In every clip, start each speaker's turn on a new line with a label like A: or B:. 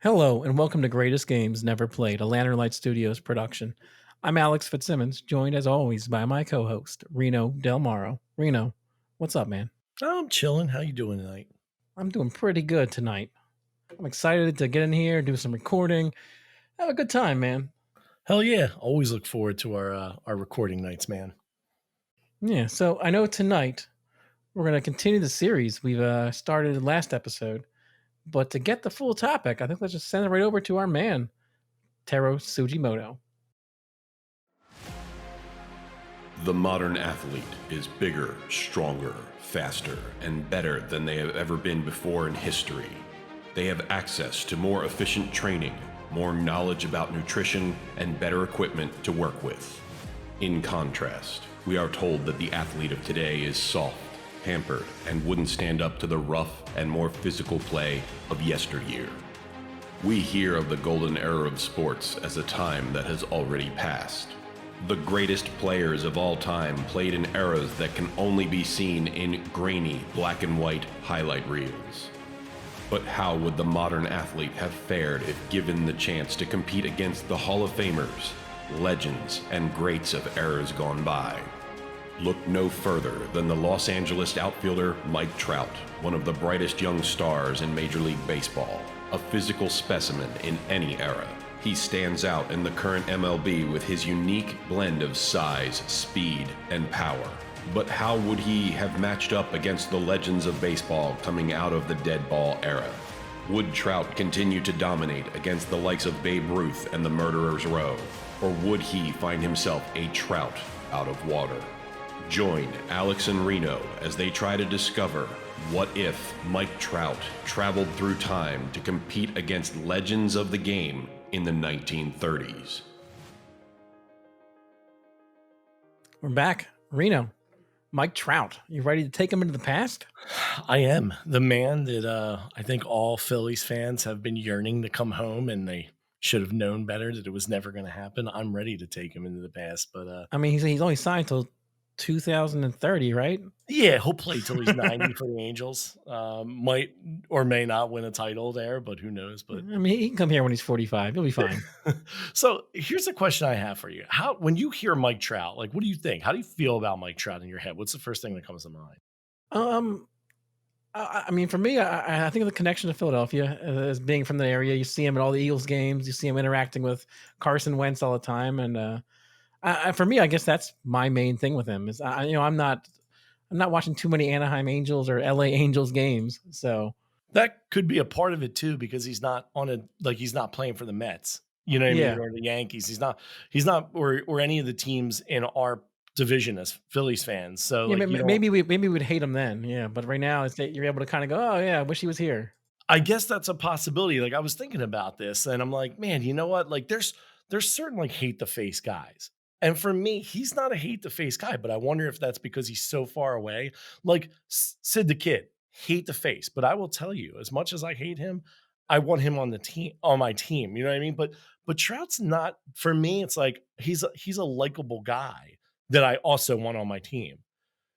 A: Hello, and welcome to Greatest Games Never Played, a Lantern Light Studios production. I'm Alex Fitzsimmons, joined as always by my co-host, Reno Del Maro. Reno, what's up, man?
B: I'm chilling. How you doing tonight?
A: I'm doing pretty good tonight. I'm excited to get in here, do some recording, have a good time, man.
B: Hell yeah! Always look forward to our recording nights, man.
A: Yeah, so I know tonight we're going to continue the series we've started last episode, but to get the full topic, I think let's just send it right over to our man, Taro Sugimoto.
C: The modern athlete is bigger, stronger, faster, and better than they have ever been before in history. They have access to more efficient training, more knowledge about nutrition, and better equipment to work with. In contrast, we are told that the athlete of today is soft, pampered, and wouldn't stand up to the rough and more physical play of yesteryear. We hear of the golden era of sports as a time that has already passed. The greatest players of all time played in eras that can only be seen in grainy black and white highlight reels. But how would the modern athlete have fared if given the chance to compete against the Hall of Famers, legends, and greats of eras gone by? Look no further than the Los Angeles outfielder Mike Trout, one of the brightest young stars in Major League Baseball, a physical specimen in any era. He stands out in the current MLB with his unique blend of size, speed, and power. But how would he have matched up against the legends of baseball coming out of the dead ball era? Would Trout continue to dominate against the likes of Babe Ruth and the Murderer's Row? Or would he find himself a trout out of water? Join Alex and Reno as they try to discover what if Mike Trout traveled through time to compete against legends of the game in the 1930s.
A: We're back. Reno, Mike Trout, you ready to take him into the past?
B: I am the man that I think all Phillies fans have been yearning to come home, and they should have known better that it was never going to happen. I'm ready to take him into the past, but
A: I mean, he's only signed till 2030, right?
B: yeah, he'll play till he's 90 for the Angels. Might or may not win a title there, but who knows? But
A: I mean, he can come here when he's 45. He'll be fine.
B: so here's a question I have for you: How, when you hear Mike Trout, like, what do you think? How do you feel about Mike Trout in your head? What's the first thing that comes to mind?
A: Um, I mean, for me, I think of the connection to Philadelphia as being from the area. You see him at all the Eagles games. You see him interacting with Carson Wentz all the time, and for me, I guess that's my main thing with him. Is I'm not watching too many Anaheim Angels or LA Angels games, so
B: That could be a part of it too, because he's not on a like he's not playing for the Mets. You know what I mean?
A: yeah,
B: Or the Yankees. He's not or any of the teams in our division as Phillies fans. So
A: yeah.
B: like you don't
A: Maybe we'd hate him then, yeah. But right now, it's that you're able to kind of go, oh yeah, I wish he was here.
B: I guess that's a possibility. Like I was thinking about this and I'm like, man, you know what? Like there's certain like hate the face guys. And for me, he's not a hate the face guy, but I wonder if that's because he's so far away. Like Sid the Kid, hate the face. But I will tell you, as much as I hate him, I want him on the team on my team. You know what I mean? But Trout's not for me, it's like he's a likable guy that I also want on my team.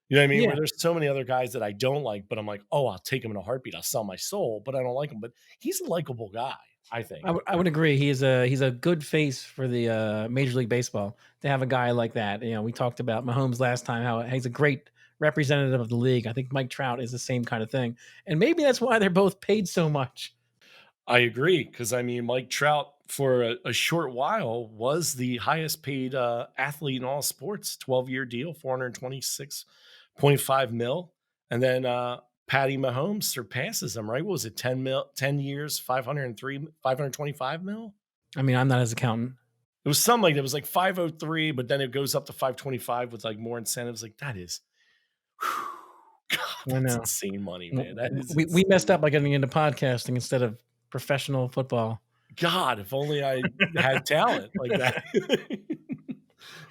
B: You know what I mean? Where
A: Yeah,
B: there's so many other guys that I don't like, but I'm like, "Oh, I'll take him in a heartbeat. I'll sell my soul," but I don't like him. But he's a likable guy, I think.
A: I would agree. He's a good face for the Major League Baseball to have a guy like that. You know, we talked about Mahomes last time, how he's a great representative of the league. I think Mike Trout is the same kind of thing, and maybe that's why they're both paid so much.
B: I agree because I mean, Mike Trout for a short while was the highest paid athlete in all sports. 12-year deal, 426.5 mil, and then Patty Mahomes surpasses him. Right? What was it 10 years, 525 mil?
A: I mean, I'm not his accountant.
B: It was something like that. It was like 503, but then it goes up to 525 with like more incentives. Like that is, God,
A: I
B: that's
A: know.
B: insane money, man. That is
A: We messed
B: insane.
A: up by getting into podcasting instead of professional football.
B: God, if only I had talent like that.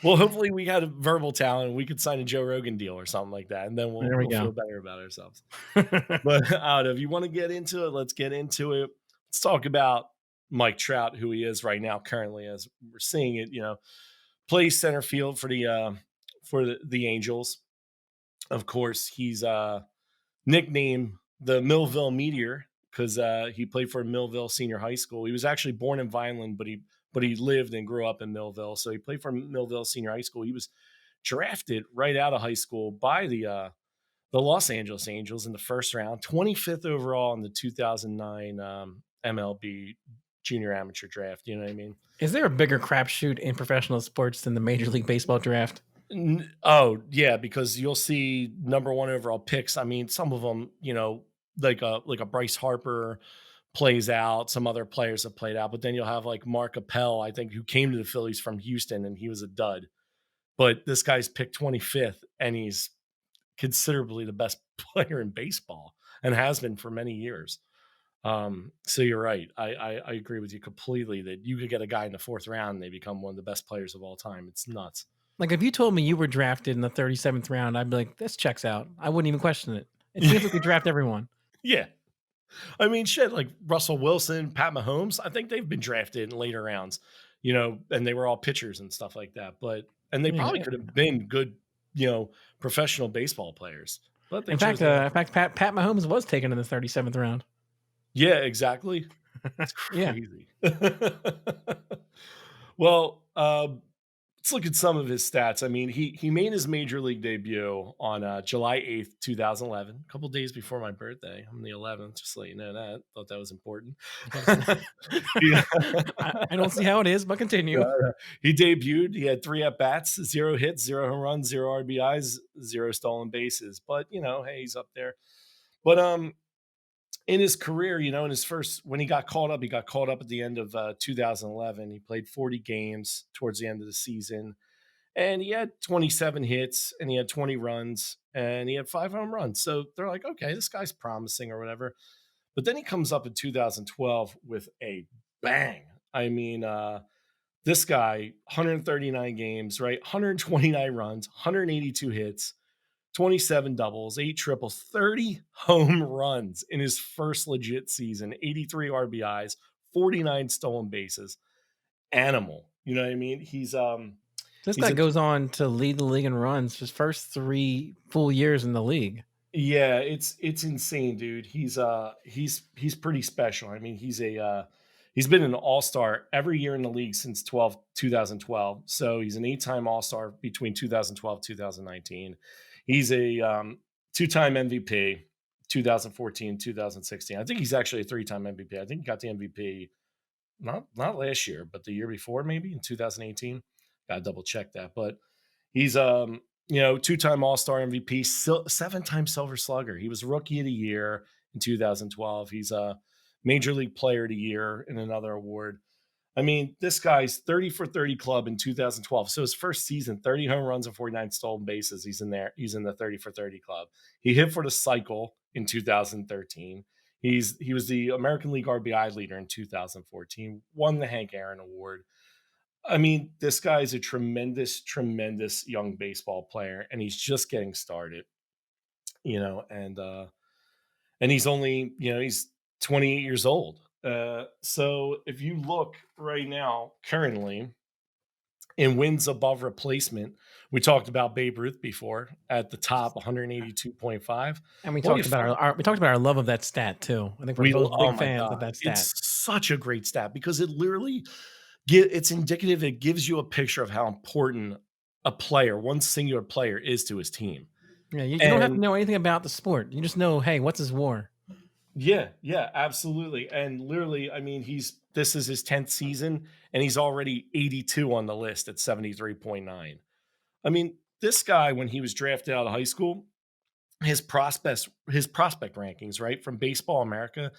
B: Well, hopefully we had a verbal talent and we could sign a Joe Rogan deal or something like that, and then we'll
A: There we
B: we'll
A: go.
B: feel better about ourselves. But out of you want to get into it, let's get into it. Let's talk about Mike Trout, who he is right now, currently, as we're seeing it. Plays center field for the Angels. Of course, he's nicknamed the Millville Meteor because he played for Millville Senior High School. He was actually born in Vineland, but he lived and grew up in Millville. So he played for Millville Senior High School. He was drafted right out of high school by the Los Angeles Angels in the first round, 25th overall in the 2009 MLB Junior Amateur Draft. You know what I mean?
A: Is there a bigger crapshoot in professional sports than the Major League Baseball draft?
B: Oh yeah, because you'll see number one overall picks. I mean, some of them, like a Bryce Harper plays out. Some other players have played out, but then you'll have like Mark Appel, I think, who came to the Phillies from Houston, and he was a dud. But this guy's picked 25th, and he's considerably the best player in baseball and has been for many years. So you're right. I agree with you completely that you could get a guy in the fourth round and they become one of the best players of all time. It's nuts.
A: Like if you told me you were drafted in the 37th round, I'd be like, this checks out. I wouldn't even question it. It seems like we draft everyone.
B: Yeah. I mean, shit, like Russell Wilson, Pat Mahomes, I think they've been drafted in later rounds, and they were all pitchers and stuff like that. And they probably could have been good, professional baseball players. But they
A: in fact, Pat Mahomes was taken in the 37th round.
B: Yeah, exactly. That's crazy. Well, let's look at some of his stats. I mean, he made his major league debut on July 8th, 2011, a couple days before my birthday. I'm the 11th, just to let you know that. Thought that was important.
A: I don't see how it is, but continue.
B: He debuted. He had 3 at-bats, 0 hits, 0 home runs, 0 RBIs, 0 stolen bases. But, hey, he's up there. But in his career, in his first, when he got called up at the end of 2011. He played 40 games towards the end of the season, and he had 27 hits, and he had 20 runs, and he had 5 home runs. So they're like, okay, this guy's promising or whatever. But then he comes up in 2012 with a bang. I mean, this guy, 139 games, right? 129 runs, 182 hits, 27 doubles, 8 triples, 30 home runs in his first legit season, 83 RBIs, 49 stolen bases. Animal. You know what I mean?
A: This guy goes on to lead the league in runs his first 3 full years in the league.
B: Yeah, it's insane, dude. He's pretty special. I mean, he's been an all-star every year in the league since 2012. So he's an 8-time all-star between 2012 2019. He's a 2-time MVP, 2014, 2016. I think he's actually a 3-time MVP. I think he got the MVP not last year, but the year before, maybe in 2018. Gotta double check that. But he's 2-time All-Star MVP, 7-time Silver Slugger. He was Rookie of the Year in 2012. He's a Major League Player of the Year in another award. I mean, this guy's 30 for 30 club in 2012. So his first season, 30 home runs and 49 stolen bases. He's in there. He's in the 30 for 30 club. He hit for the cycle in 2013. He was the American League RBI leader in 2014. Won the Hank Aaron Award. I mean, this guy is a tremendous, tremendous young baseball player, and he's just getting started. And he's only, he's 28 years old. So if you look right now, currently in wins above replacement, we talked about Babe Ruth before at the top, 182.5.
A: And we talked about our love of that stat too. I think we're both big fans of that stat.
B: It's such a great stat because it literally it's indicative. It gives you a picture of how important a player, one singular player, is to his team.
A: Yeah, you don't have to know anything about the sport. You just know, hey, what's his WAR?
B: Yeah, absolutely. And literally, I mean, this is his 10th season, and he's already 82 on the list at 73.9. I mean, this guy, when he was drafted out of high school, his prospect rankings, right, from Baseball America,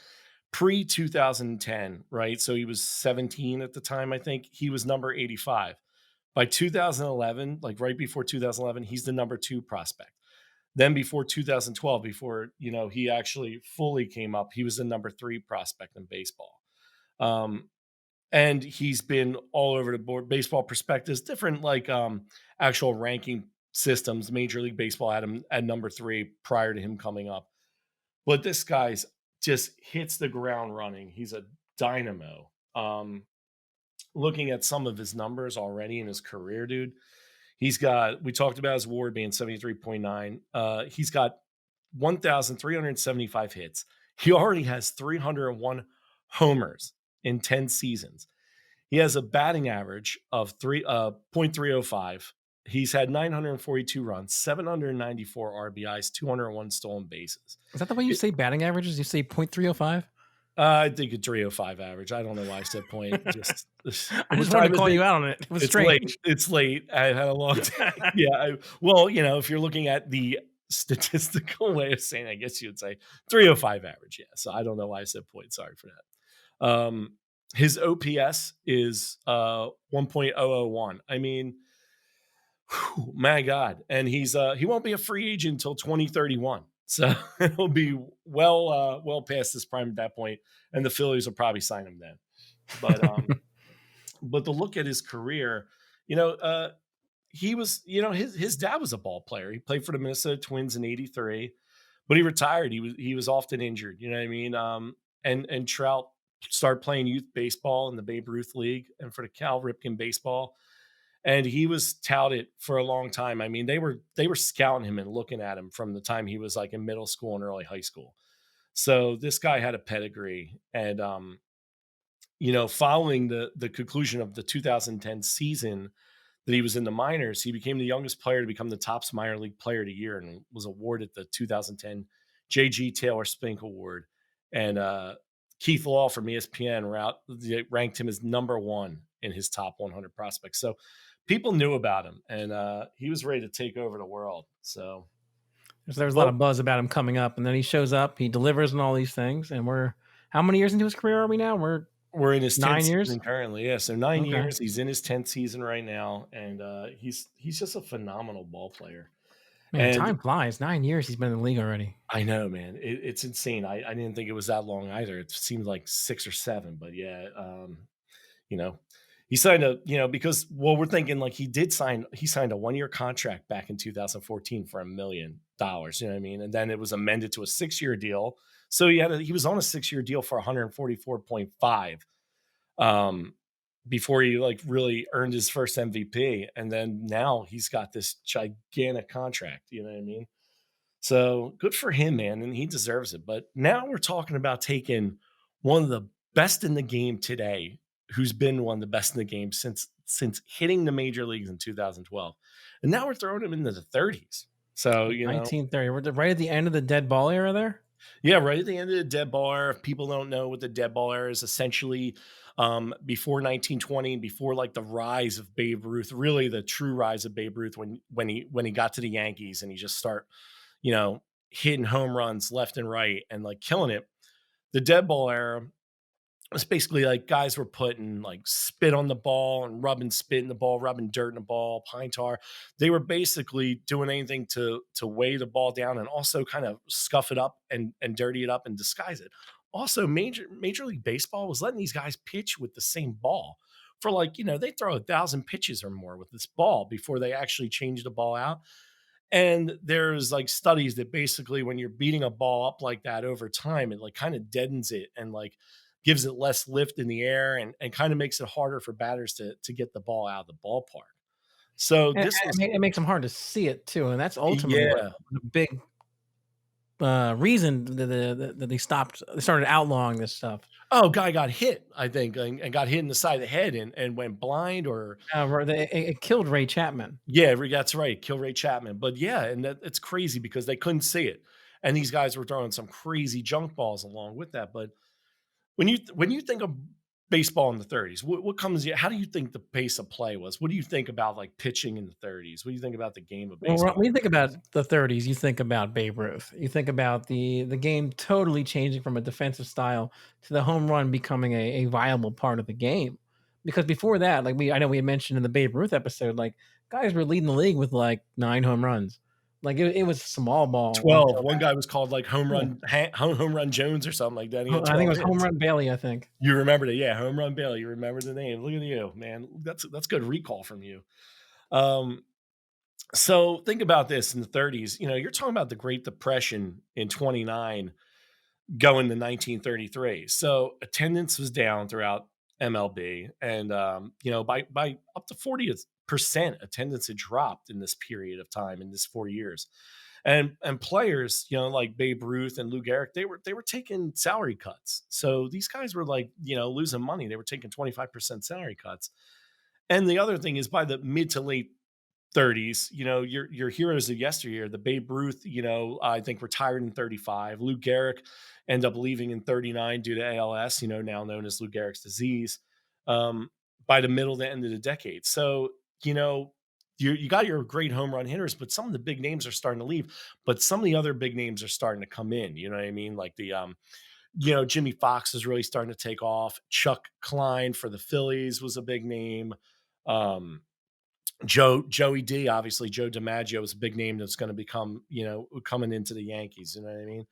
B: pre-2010, right? So he was 17 at the time, I think. He was number 85. By 2011, like right before 2011, he's the number 2 prospect. Then before 2012, before, he actually fully came up, he was the number 3 prospect in baseball. And he's been all over the board. Baseball Prospectus, different actual ranking systems. Major League Baseball had him at number 3 prior to him coming up. But this guy's just hits the ground running. He's a dynamo. Looking at some of his numbers already in his career, dude, we talked about his WAR being 73.9. He's got 1,375 hits. He already has 301 homers in 10 seasons. He has a batting average of .305. He's had 942 runs, 794 RBIs, 201 stolen bases.
A: Is that the way you say batting averages? You say .305?
B: I think a 305 average. I don't know why I said point. Just
A: I
B: what
A: just wanted
B: time
A: to
B: is
A: call
B: it?
A: you out on it. It was
B: It's late.
A: strange.
B: It's late. I had a long day. Yeah. Well, if you're looking at the statistical way of saying, I guess you would say 305 average. Yeah. So I don't know why I said point. Sorry for that. His OPS is 1.001. I mean, whew, my God. And he won't be a free agent until 2031. So it'll be well past his prime at that point, and the Phillies will probably sign him then. But to look at his career, you know, he was, his dad was a ball player. He played for the Minnesota Twins in '83, but he retired. He was often injured. You know what I mean? And Trout started playing youth baseball in the Babe Ruth League and for the Cal Ripken baseball. And he was touted for a long time. I mean, they were scouting him and looking at him from the time he was like in middle school and early high school. So this guy had a pedigree. And following the conclusion of the 2010 season that he was in the minors, he became the youngest player to become the Topps minor league player of the year and was awarded the 2010 J.G. Taylor Spink Award. And Keith Law from ESPN ranked him as number one in his top 100 prospects. So people knew about him, and he was ready to take over the world. So
A: There's a lot of buzz about him coming up, and then he shows up, he delivers on all these things, and we're how many years into his career are we now?
B: We're in his 10th
A: 9 years?
B: season currently. Yeah, so 9
A: Okay.
B: years. He's in his 10th season right now, and he's just a phenomenal ball player.
A: Man,
B: And
A: time flies. 9 years he's been in the league already.
B: I know, man. It's insane. I didn't think it was that long either. It seemed like 6 or 7, but yeah, you know, he signed because we're thinking like he signed a 1-year contract back in 2014 for $1 million. You know what I mean? And then it was amended to a 6-year deal. So he was on a 6-year deal for 144.5 before he like really earned his first MVP. And then now he's got this gigantic contract. You know what I mean? So good for him, man. And he deserves it. But now we're talking about taking one of the best in the game today, who's been one of the best in the game since hitting the major leagues in 2012. And now we're throwing him into the 30s. So,
A: 1930. We're right at the end of the dead ball era there.
B: Yeah, right at the end of the dead ball era. If people don't know what the dead ball era is, essentially before 1920, before like the rise of Babe Ruth, really the true rise of Babe Ruth when he got to the Yankees and he just start, hitting home runs left and right and like killing it. The dead ball era was basically like guys were putting like spit on the ball and rubbing spit in the ball, rubbing dirt in the ball, pine tar. They were basically doing anything to weigh the ball down and also kind of scuff it up and dirty it up and disguise it. Also, Major League Baseball was letting these guys pitch with the same ball for like, they throw 1,000 pitches or more with this ball before they actually change the ball out. And there's like studies that basically when you're beating a ball up like that over time, it like kind of deadens it and like gives it less lift in the air and kind of makes it harder for batters to get the ball out of the ballpark. So
A: And
B: this was,
A: it makes them hard to see it too, and that's ultimately what
B: yeah.
A: the big reason that they started outlawing this stuff.
B: Oh, guy got hit, I think, and got hit in the side of the head and went blind or.
A: It killed Ray Chapman.
B: Yeah, that's right. Kill Ray Chapman. But yeah, and it's crazy because they couldn't see it. And these guys were throwing some crazy junk balls along with that. But when you think of baseball in the 30s, what comes? How do you think the pace of play was? What do you think about like pitching in the 30s? What do you think about the game of
A: Well,
B: baseball?
A: when you think about the 30s, you think about Babe Ruth. You think about the game totally changing from a defensive style to the home run becoming a viable part of the game. Because before that, like I know we had mentioned in the Babe Ruth episode, like guys were leading the league with like 9 home runs. Like it was small ball.
B: 12. One guy was called like Home
A: Yeah.
B: Run Jones or something like that. He had
A: I think it
B: 12
A: was Home
B: hits.
A: Run Bailey, I think.
B: You remembered it, yeah. Home Run Bailey. You remember the name. Look at you, man. That's good recall from you. So think about this in the 30s. You're talking about the Great Depression in 29 going to 1933. So attendance was down throughout MLB, and by up to 40% attendance had dropped in this period of time in this 4 years. And players, like Babe Ruth and Lou Gehrig, they were taking salary cuts. So these guys were like, losing money. They were taking 25% salary cuts. And the other thing is by the mid to late 30s, your heroes of yesteryear, the Babe Ruth, I think retired in 35. Lou Gehrig ended up leaving in 39 due to ALS, now known as Lou Gehrig's disease, um, by the middle to end of the decade. So, you know, you got your great home run hitters, but some of the big names are starting to leave. But some of the other big names are starting to come in. You know what I mean? Like Jimmy Fox is really starting to take off. Chuck Klein for the Phillies was a big name. Um, Joey D, obviously Joe DiMaggio is a big name that's going to become, coming into the Yankees. You know what I mean?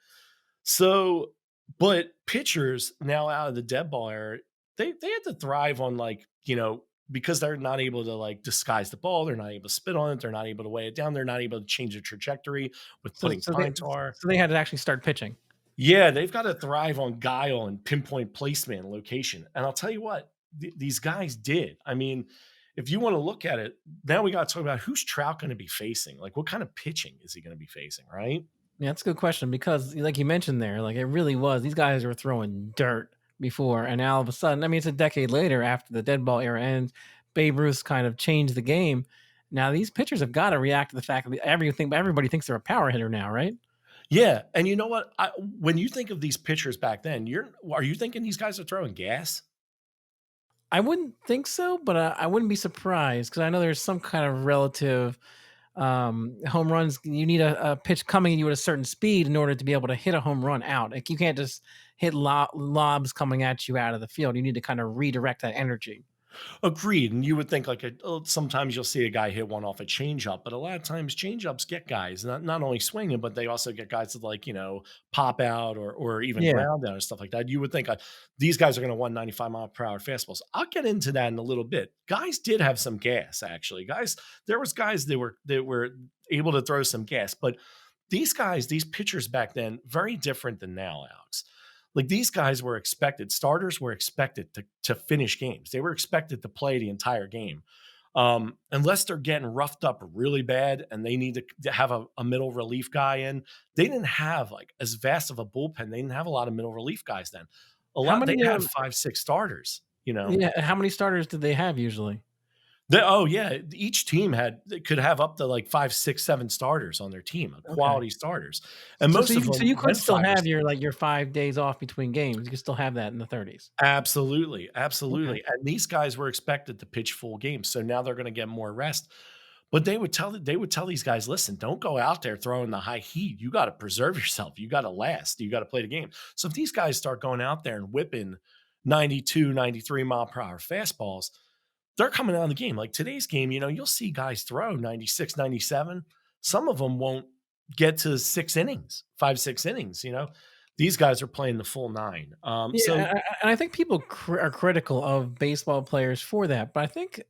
B: So, but pitchers now out of the dead ball era, they had to thrive on because they're not able to like disguise the ball, they're not able to spit on it, they're not able to weigh it down, they're not able to change the trajectory with
A: So
B: putting
A: so they
B: pine tar.
A: so they had to actually start pitching.
B: Yeah, they've got to thrive on guile and pinpoint placement and location. And I'll tell you what, these guys did. I mean, if you want to look at it, now we got to talk about who's Trout going to be facing. Like, what kind of pitching is he going to be facing, right?
A: Yeah, that's a good question because, like you mentioned there, like it really was. These guys were throwing dirt before, and now all of a sudden, I mean, it's a decade later after the dead ball era ends. Babe Ruth kind of changed the game. Now these pitchers have got to react to the fact that everybody thinks they're a power hitter now, right?
B: Yeah, and you know what? When you think of these pitchers back then, are you thinking these guys are throwing gas?
A: I wouldn't think so, but I wouldn't be surprised because I know there's some kind of relative home runs. You need a pitch coming at you at a certain speed in order to be able to hit a home run out. Like you can't just hit lobs coming at you out of the field. You need to kind of redirect that energy.
B: Agreed, and you would think sometimes you'll see a guy hit one off a changeup, but a lot of times changeups get guys not only swinging, but they also get guys that pop out or even
A: Yeah.
B: ground out and stuff like that. You would think these guys are going to 195-mile-per-hour fastballs. I'll get into that in a little bit. Guys did have some gas, actually. There was guys that were able to throw some gas, but these pitchers back then, very different than now, Alex. Like these guys were expected, starters were expected to finish games. They were expected to play the entire game. Unless they're getting roughed up really bad and they need to have a middle relief guy in, they didn't have like as vast of a bullpen. They didn't have a lot of middle relief guys then.
A: How
B: They
A: many?
B: had 5, 6 starters.
A: Yeah. How many starters did they have usually?
B: Oh yeah, each team they could have up to like 5, 6, 7 starters on their team,
A: Okay.
B: quality starters, and
A: So
B: most of
A: so
B: them
A: you could
B: went
A: still
B: 5 or
A: have
B: 6.
A: your 5 days off between games. You could still have that in the 30s.
B: Absolutely,
A: Okay.
B: absolutely, and these guys were expected to pitch full games, so now they're gonna get more rest, but they would tell these guys, "Listen, don't go out there throwing the high heat, you gotta preserve yourself, you gotta last, you gotta play the game." So if these guys start going out there and whipping 92, 93 mile per hour fastballs, they're coming out of the game. Like today's game, you'll see guys throw 96, 97. Some of them won't get to 6 innings, 5, 6 innings. These guys are playing the full 9.
A: Yeah, and I think people are critical of baseball players for that, but I think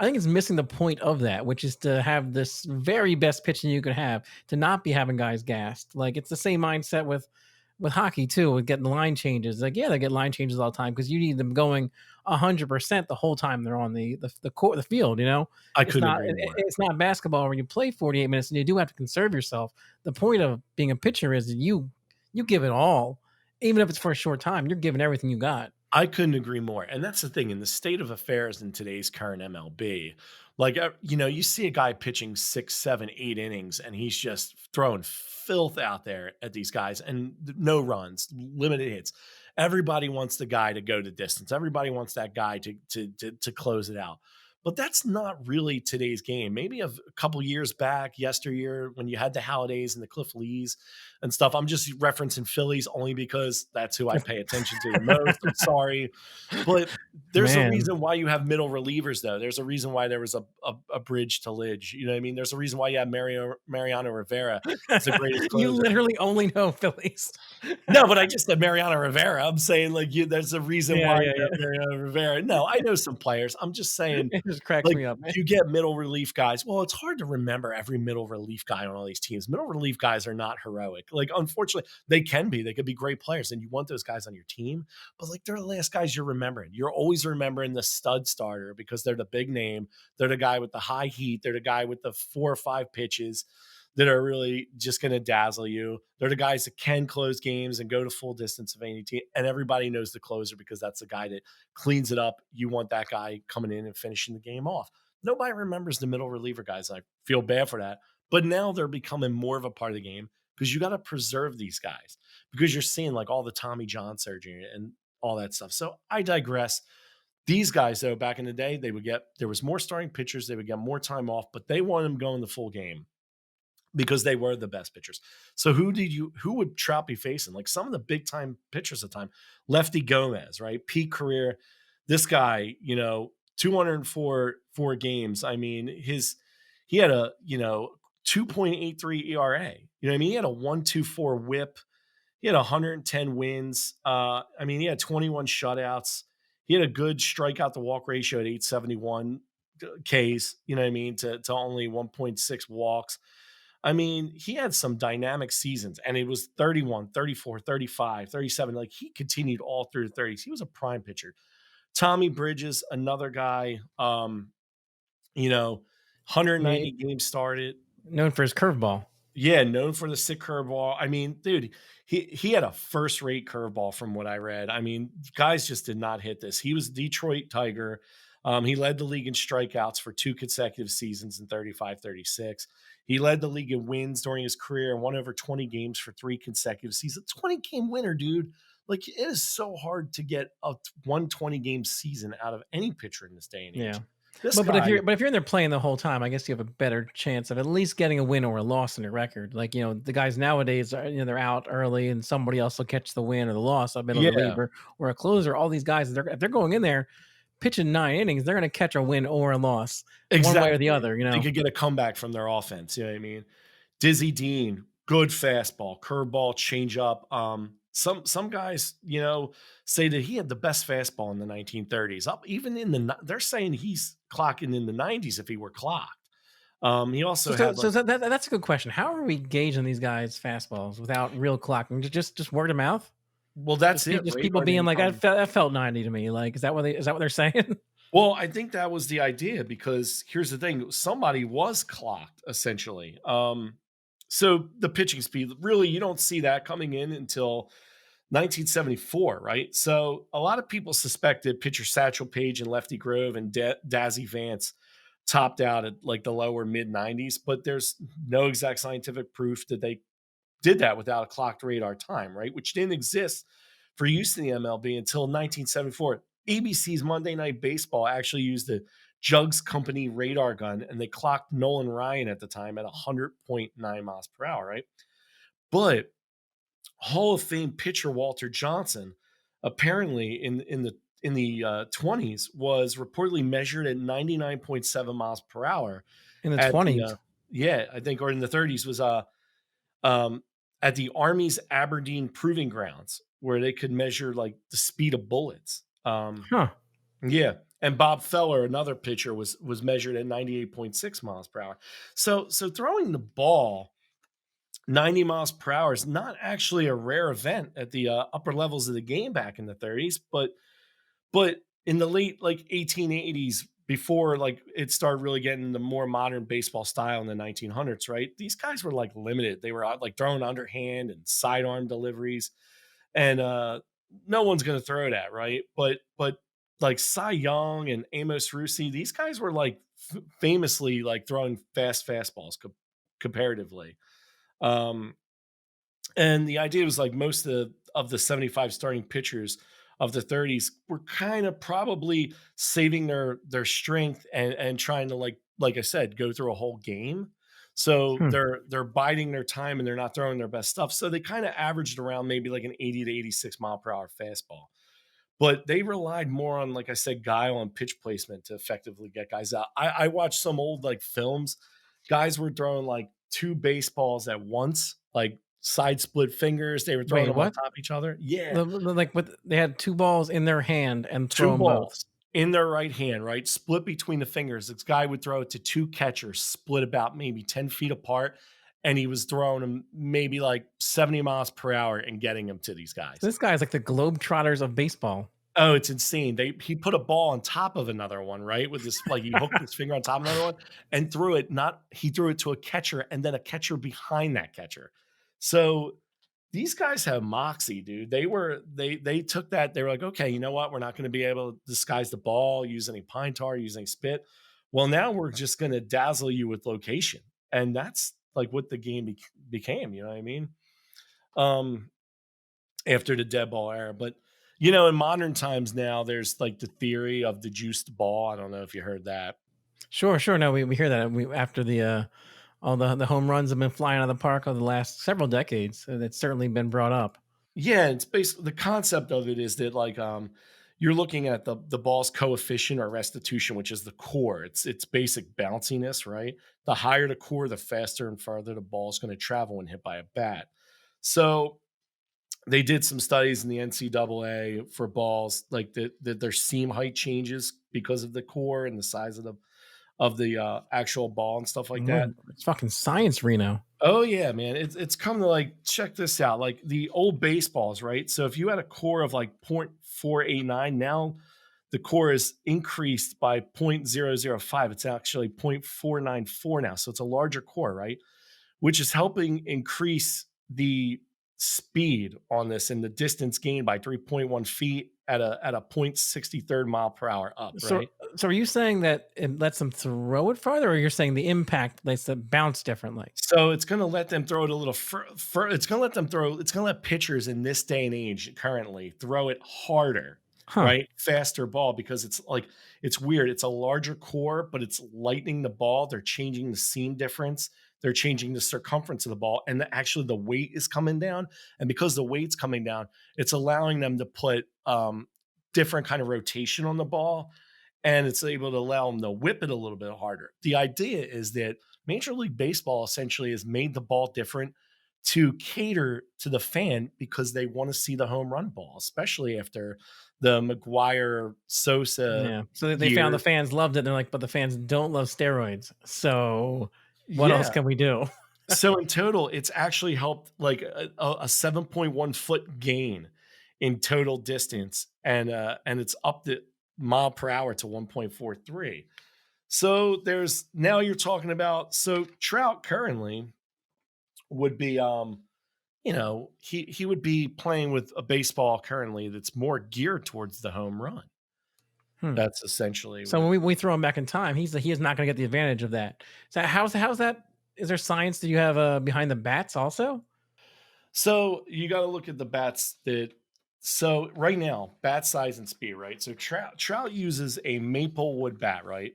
A: it's missing the point of that, which is to have this very best pitching you could have, to not be having guys gassed. Like it's the same mindset with hockey too, with getting line changes. Like, yeah, they get line changes all the time because you need them going 100% the whole time they're on the court, the field.
B: I
A: It's
B: couldn't
A: not
B: agree more.
A: it's not basketball where you play 48 minutes and you do have to conserve yourself. The point of being a pitcher is that you give it all, even if it's for a short time. You're giving everything you got.
B: I couldn't agree more. And that's the thing in the state of affairs in today's current MLB. Like, you see a guy pitching 6, 7, 8 innings, and he's just throwing filth out there at these guys and no runs, limited hits. Everybody wants the guy to go the distance. Everybody wants that guy to close it out. But that's not really today's game. Maybe a couple years back, yesteryear, when you had the Hallidays and the Cliff Lees and stuff. I'm just referencing Phillies only because that's who I pay attention to the most. I'm sorry. But there's a
A: Man,
B: reason why you have middle relievers, though. There's a reason why there was a bridge to Lidge. You know what I mean? There's a reason why you have Mariano Rivera as the greatest
A: you
B: closer.
A: literally only know Phillies.
B: No, but I just said Mariano Rivera. I'm saying there's a reason
A: Yeah,
B: why
A: yeah,
B: you have
A: yeah.
B: Mariano Rivera. No, I know some players. I'm just saying,
A: It just cracks
B: like,
A: me up, man.
B: you get middle relief guys. Well, it's hard to remember every middle relief guy on all these teams. Middle relief guys are not heroic. Like, unfortunately, they can be. They could be great players, and you want those guys on your team. But like, they're the last guys you're remembering. You're always remembering the stud starter because they're the big name. They're the guy with the high heat. They're the guy with the 4 or 5 pitches. that are really just going to dazzle you. They're the guys that can close games and go to full distance of any team. And everybody knows the closer because that's the guy that cleans it up. You want that guy coming in and finishing the game off. Nobody remembers the middle reliever guys. I feel bad for that. But now they're becoming more of a part of the game because you got to preserve these guys because you're seeing like all the Tommy John surgery and all that stuff. So I digress. These guys, though, back in the day, there was more starting pitchers, they would get more time off, but they wanted them going the full game because they were the best pitchers. So who would Trout be facing? Like some of the big time pitchers at the time, Lefty Gomez, right? Peak career. This guy, 204 games. I mean, he had a, 2.83 ERA. You know what I mean? He had a 1.24 whip. He had 110 wins. He had 21 shutouts. He had a good strikeout to walk ratio at 871 Ks, you know what I mean, to only 1.6 walks. I mean, he had some dynamic seasons, and it was 31, 34, 35, 37. Like he continued all through the 30s. He was a prime pitcher. Tommy Bridges, another guy, 190 games started.
A: Known for his curveball.
B: Yeah, known for the sick curveball. I mean, dude, he had a first-rate curveball from what I read. I mean, guys just did not hit this. He was Detroit Tiger. He led the league in strikeouts for 2 consecutive seasons in 35, 36. He led the league in wins during his career and won over 20 games for 3 consecutive seasons. 20-game winner, dude. Like, it is so hard to get a 120-game season out of any pitcher in this day and age.
A: Yeah. But if you're in there playing the whole time, I guess you have a better chance of at least getting a win or a loss in your record. Like, the guys nowadays are, they're out early and somebody else will catch the win or the loss, a middle reliever or a closer. All these guys, if they're going in there pitching 9 innings, they're going to catch a win or a loss one way or the other.
B: They could get a comeback from their offense. You know what I mean? Dizzy Dean, good fastball, curveball, changeup. Some guys, say that he had the best fastball in the 1930s. Up even they're saying he's clocking in the 90s if he were clocked. He also
A: that's a good question. How are we gauging these guys' fastballs without real clocking? Just word of mouth?
B: Well, that's it.
A: Just people being like, that felt 90 to me. Like, is that what they're saying?
B: Well, I think that was the idea because here's the thing: somebody was clocked essentially. So the pitching speed, really, you don't see that coming in until 1974, right? So a lot of people suspected pitcher Satchel Paige and Lefty Grove and Dazzy Vance topped out at like the lower mid 90s, but there's no exact scientific proof that they did that without a clocked radar time, right? Which didn't exist for use in the MLB until 1974. ABC's Monday Night Baseball actually used the Jugs Company radar gun, and they clocked Nolan Ryan at the time at 100.9 miles per hour, right? But Hall of Fame pitcher Walter Johnson, apparently in the 20s, was reportedly measured at 99.7 miles per hour.
A: In the 20s?
B: I think, or in the 30s, was at the Army's Aberdeen Proving Grounds, where they could measure like the speed of bullets. Yeah. And Bob Feller, another pitcher, was measured at 98.6 miles per hour. So throwing the ball 90 miles per hour is not actually a rare event at the upper levels of the game back in the 30s, but in the late like 1880s, before like it started really getting the more modern baseball style in the 1900s, right? These guys were like limited. They were like throwing underhand and sidearm deliveries, and no one's going to throw that, right? But like Cy Young and Amos Rusi, these guys were like famously like throwing fast fastballs comparatively. And the idea was like most of the 75 starting pitchers of the 30s were kind of probably saving their strength and trying to like I said, go through a whole game. So they're biding their time and they're not throwing their best stuff. So they kind of averaged around maybe like an 80 to 86 mile per hour fastball. But they relied more on, like I said, guile and pitch placement to effectively get guys out. I watched some old like films. Guys were throwing like 2 baseballs at once, like side split fingers. They were throwing them on top of each other. Yeah.
A: They had 2 balls in their hand and throw
B: 2
A: them
B: balls
A: both
B: in their right hand, right? Split between the fingers. This guy would throw it to 2 catchers, split about maybe 10 feet apart. And he was throwing them maybe like 70 miles per hour and getting them to these guys.
A: So this guy is like the Globetrotters of baseball.
B: Oh, it's insane. He put a ball on top of another one, right? With this, like he hooked his finger on top of another one and threw it. Not he threw it to a catcher and then a catcher behind that catcher. So these guys have moxie, dude. They took that. They were like, okay, you know what? We're not going to be able to disguise the ball, use any pine tar, use any spit. Well, now we're just going to dazzle you with location, and that's like what the game became. You know what I mean? Um, After the dead ball era. But in modern times now, there's like the theory of the juiced ball. I don't know if you heard that.
A: Sure, sure. No, we hear that after all the home runs have been flying out of the park over the last several decades. It's certainly been brought up.
B: Yeah, it's basically the concept of it is that like you're looking at the ball's coefficient or restitution, which is the core. It's basic bounciness, right? The higher the core, the faster and farther the ball is going to travel when hit by a bat. So they did some studies in the NCAA for balls like that their seam height changes because of the core and the size of the actual ball and stuff like that.
A: It's fucking science, Reno.
B: Oh yeah, man. It's come to like check this out. Like the old baseballs, right? So if you had a core of like 0.489, now the core is increased by 0.005. It's actually 0.494 now. So it's a larger core, right? Which is helping increase the speed on this and the distance gained by 3.1 feet at a 0.63 mile per hour up,
A: So,
B: right?
A: so are you saying that it lets them throw it farther, or you're saying the impact lets it bounce differently?
B: So it's going to let them throw it a little it's going to let them throw it's going to let pitchers in this day and age currently throw it harder,
A: Huh.
B: right? Faster ball because it's like it's weird. It's a larger core, but it's lightening the ball. They're changing the seam difference. They're changing the circumference of the ball and actually the weight is coming down. And because the weight's coming down, it's allowing them to put different kind of rotation on the ball and it's able to allow them to whip it a little bit harder. The idea is that Major League Baseball essentially has made the ball different to cater to the fan because they want to see the home run ball, especially after the McGuire Sosa
A: Yeah. So they found the
B: years.
A: fans loved it. They're like, but the fans don't love steroids. So what else
B: Yeah.
A: can we do?
B: So in total, it's actually helped like a 7.1 foot gain in total distance, and it's up the mile per hour to 1.43. So there's now you're talking about so Trout currently would be he would be playing with a baseball currently that's more geared towards the home run.
A: Hmm.
B: That's essentially
A: So
B: what.
A: when we throw him back in time, he is not going to get the advantage of that. So how's that? Is there science that you have behind the bats also?
B: So you got to look at the bats that. So right now, bat size and speed, right? So Trout uses a maple wood bat, right?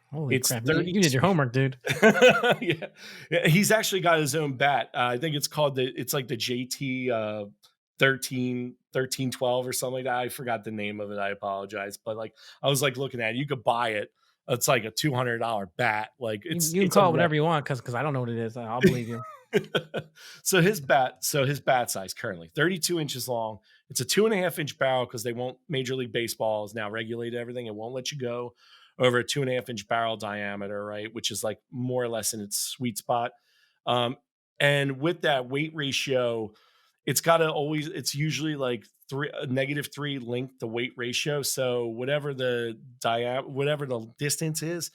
A: Holy
B: It's
A: crap! You
B: 30.
A: did your homework, dude.
B: Yeah. Yeah, he's actually got his own bat. I think it's called it's like the JT 1312 or something like that. I forgot the name of it. I apologize. But like I was like looking at it, you could buy it. It's like a $200 bat. Like
A: You can
B: it's a
A: call it whatever you want because I don't know what it is. I'll believe you.
B: his bat size currently 32 inches long. It's a 2.5 inch barrel because they won't Major League Baseball has now regulated everything. It won't let you go over a 2.5 inch barrel diameter, right? Which is like more or less in its sweet spot. Um, and with that weight ratio, it's usually like -3 length to weight ratio. So whatever the distance is,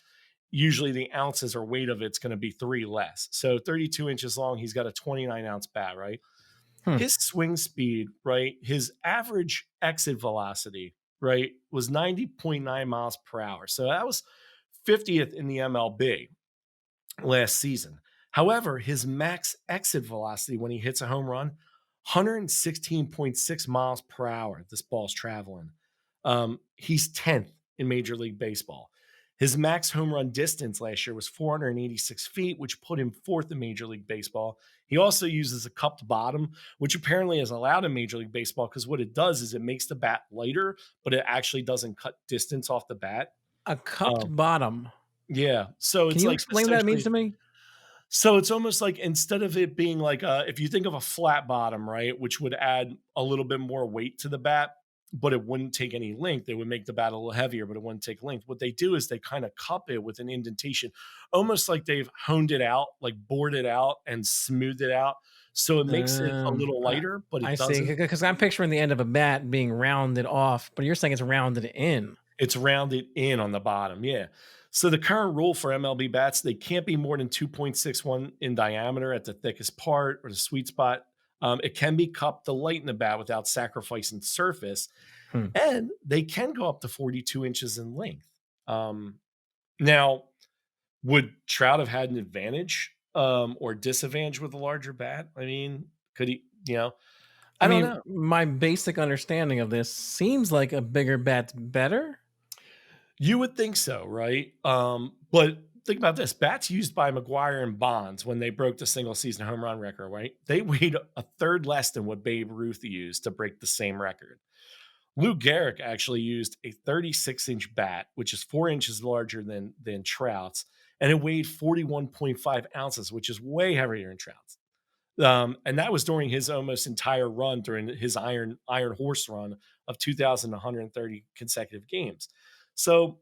B: usually the ounces or weight of it's going to be 3 less. So 32 inches long, he's got a 29-ounce bat, right?
A: Hmm.
B: His swing speed, right? His average exit velocity, right, was 90.9 miles per hour. So that was 50th in the MLB last season. However, his max exit velocity when he hits a home run, 116.6 miles per hour. This ball's traveling. He's 10th in Major League Baseball. His max home run distance last year was 486 feet, which put him fourth in Major League Baseball. He also uses a cupped bottom, which apparently is allowed in Major League Baseball because what it does is it makes the bat lighter, but it actually doesn't cut distance off the bat.
A: A cupped
B: Um,
A: bottom.
B: yeah. So
A: Can
B: it's
A: you
B: like
A: explain what that means
B: essentially
A: to me?
B: so it's almost like instead of it being like if you think of a flat bottom, right, which would add a little bit more weight to the bat, but it wouldn't take any length. It would make the bat a little heavier, but it wouldn't take length. What they do is they kind of cup it with an indentation, almost like they've honed it out, like bored it out and smoothed it out So it makes it a
A: Um,
B: little
A: I,
B: lighter, but
A: I
B: it
A: see.
B: doesn't.
A: Because I'm picturing the end of a bat being rounded off, but you're saying it's rounded in.
B: It's rounded in on the bottom, yeah. So the current rule for MLB bats, they can't be more than 2.61 in diameter at the thickest part or the sweet spot. It can be cupped to lighten the bat without sacrificing surface,
A: Hmm.
B: and they can go up to 42 inches in length. Now, would Trout have had an advantage or disadvantage with a larger bat? I mean, could he?
A: I
B: I don't
A: mean,
B: know.
A: my basic understanding of this seems like a bigger bat's better.
B: You would think so, right? But think about this: bats used by McGuire and Bonds when they broke the single season home run record, right? They weighed a third less than what Babe Ruth used to break the same record. Lou Gehrig actually used a 36-inch bat, which is 4 inches larger than Trout's, and it weighed 41.5 ounces, which is way heavier than Trout's. And that was during his almost entire run, during his Iron Horse run of 2,130 consecutive games. So,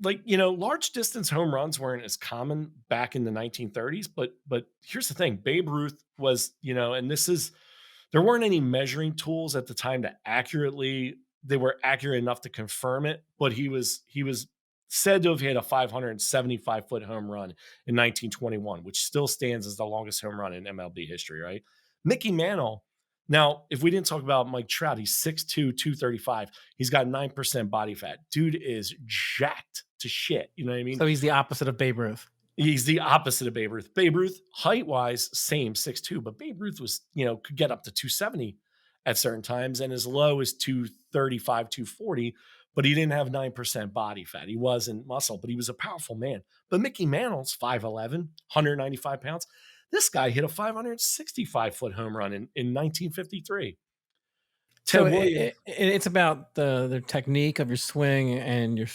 B: like, large distance home runs weren't as common back in the 1930s, but here's the thing: Babe Ruth was, and this is there weren't any measuring tools at the time to they were accurate enough to confirm it, but he was said to have hit a 575-foot home run in 1921, which still stands as the longest home run in MLB history, right? Mickey Mantle. Now, if we didn't talk about Mike Trout, he's 6'2", 235. He's got 9% body fat. Dude is jacked to shit. You know what I mean?
A: So he's the opposite of Babe Ruth.
B: He's the opposite of Babe Ruth. Babe Ruth, height-wise, same, 6'2", but Babe Ruth was, could get up to 270 at certain times and as low as 235, 240, but he didn't have 9% body fat. He wasn't muscle, but he was a powerful man. But Mickey Mantle's 5'11", 195 pounds. This guy hit a 565-foot home run in 1953.
A: So
B: Ted Williams.
A: it's about the technique of your swing and your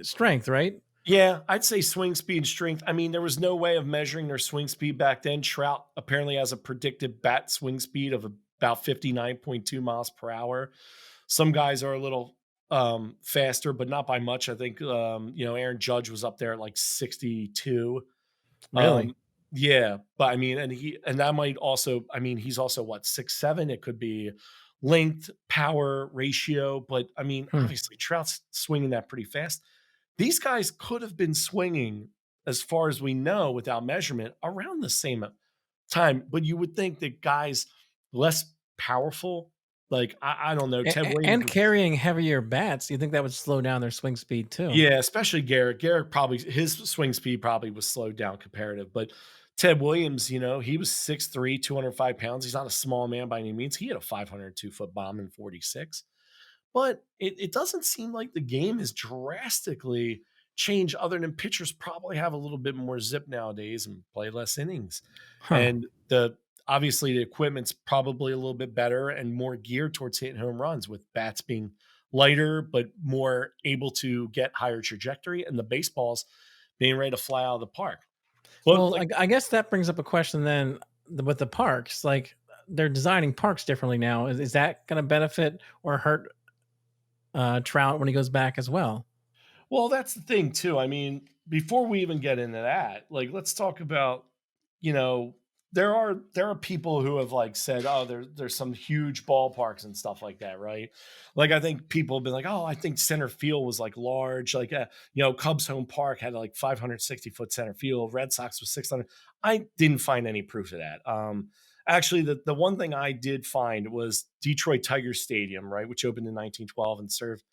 A: strength, right?
B: Yeah, I'd say swing speed, strength. I mean, there was no way of measuring their swing speed back then. Trout apparently has a predicted bat swing speed of about 59.2 miles per hour. Some guys are a little faster, but not by much. I think Aaron Judge was up there at like 62.
A: Really?
B: Um, yeah, but I mean, and that might also, I mean, he's also what, 6'7". It could be length, power, ratio, but I mean,
A: Hmm.
B: obviously Trout's swinging that pretty fast. These guys could have been swinging, as far as we know, without measurement, around the same time. But you would think that guys less powerful, like I don't know, Ted Williams
A: And
B: was,
A: carrying heavier bats, you think that would slow down their swing speed too?
B: yeah, especially Garrett. Garrett probably his swing speed probably was slowed down comparative. But Ted Williams, he was 6'3", 205 pounds. He's not a small man by any means. He had a 502-foot bomb in 46. But it doesn't seem like the game has drastically changed, other than pitchers probably have a little bit more zip nowadays and play less innings.
A: Huh.
B: And obviously the equipment's probably a little bit better and more geared towards hitting home runs, with bats being lighter but more able to get higher trajectory, and the baseballs being ready to fly out of the park. But
A: Well,
B: like,
A: I guess that brings up a question then with the parks. Like they're designing parks differently now. Is that going to benefit or hurt Trout when he goes back as well?
B: well, that's the thing too. I mean, before we even get into that, like, let's talk about, you know, there are people who have like said, oh, there's some huge ballparks and stuff like that, right? Like, I think people have been like, oh, I think center field was like large, like, Cubs home park had like 560-foot center field. Red Sox was 600. I didn't find any proof of that. Actually, the one thing I did find was Detroit Tigers Stadium, right, which opened in 1912 and served,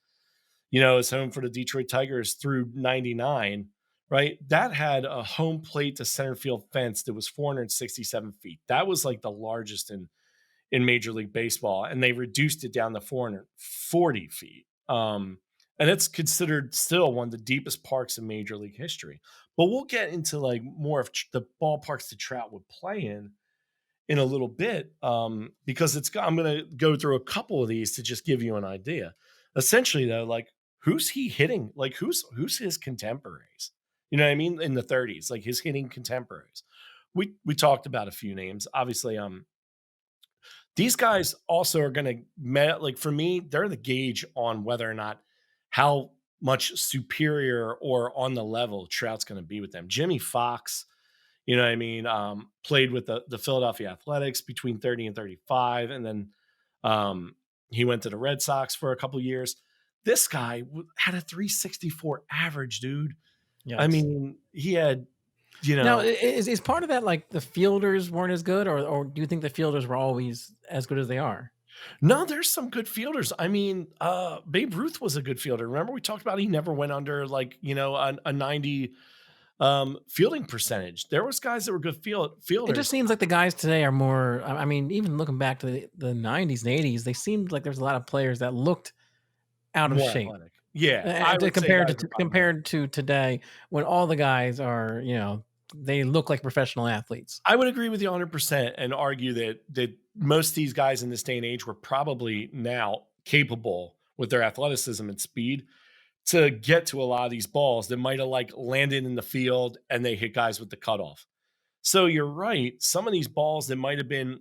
B: as home for the Detroit Tigers through 99, right? That had a home plate to center field fence that was 467 feet. That was like the largest in Major League Baseball, and they reduced it down to 440 feet. And it's considered still one of the deepest parks in Major League history. But we'll get into like more of the ballparks that Trout would play in a little bit, because I'm going to go through a couple of these to just give you an idea. Essentially, though, like, who's he hitting? Like, who's his contemporaries? You know what I mean? In the 30s, like his hitting contemporaries. We talked about a few names. Obviously, these guys also are going to, like, for me, they're the gauge on whether or not how much superior or on the level Trout's going to be with them. Jimmy Fox, You know what I mean? Played with the Philadelphia Athletics between 30 and 35, and then um, he went to the Red Sox for a couple years. This guy had a 364 average, dude. I
A: Yikes.
B: mean, he had, you
A: Now,
B: know,
A: is part of that like the fielders weren't as good, or do you think the fielders were always as good as they are?
B: no, there's some good fielders. I mean, Babe Ruth was a good fielder. Remember we talked about he never went under like, a 90 fielding percentage. There was guys that were good
A: It just
B: fielders.
A: seems like the guys today are more. I mean, even looking back to the '90s and '80s, they seemed like there's a lot of players that looked out of
B: More
A: shape.
B: athletic. Yeah, I would say
A: Compared
B: guys
A: to
B: are probably more.
A: compared to today, when all the guys are, they look like professional athletes.
B: I would agree with you 100% and argue that most of these guys in this day and age were probably now capable with their athleticism and speed to get to a lot of these balls that might have like landed in the field and they hit guys with the cutoff. So you're right. Some of these balls that might have been,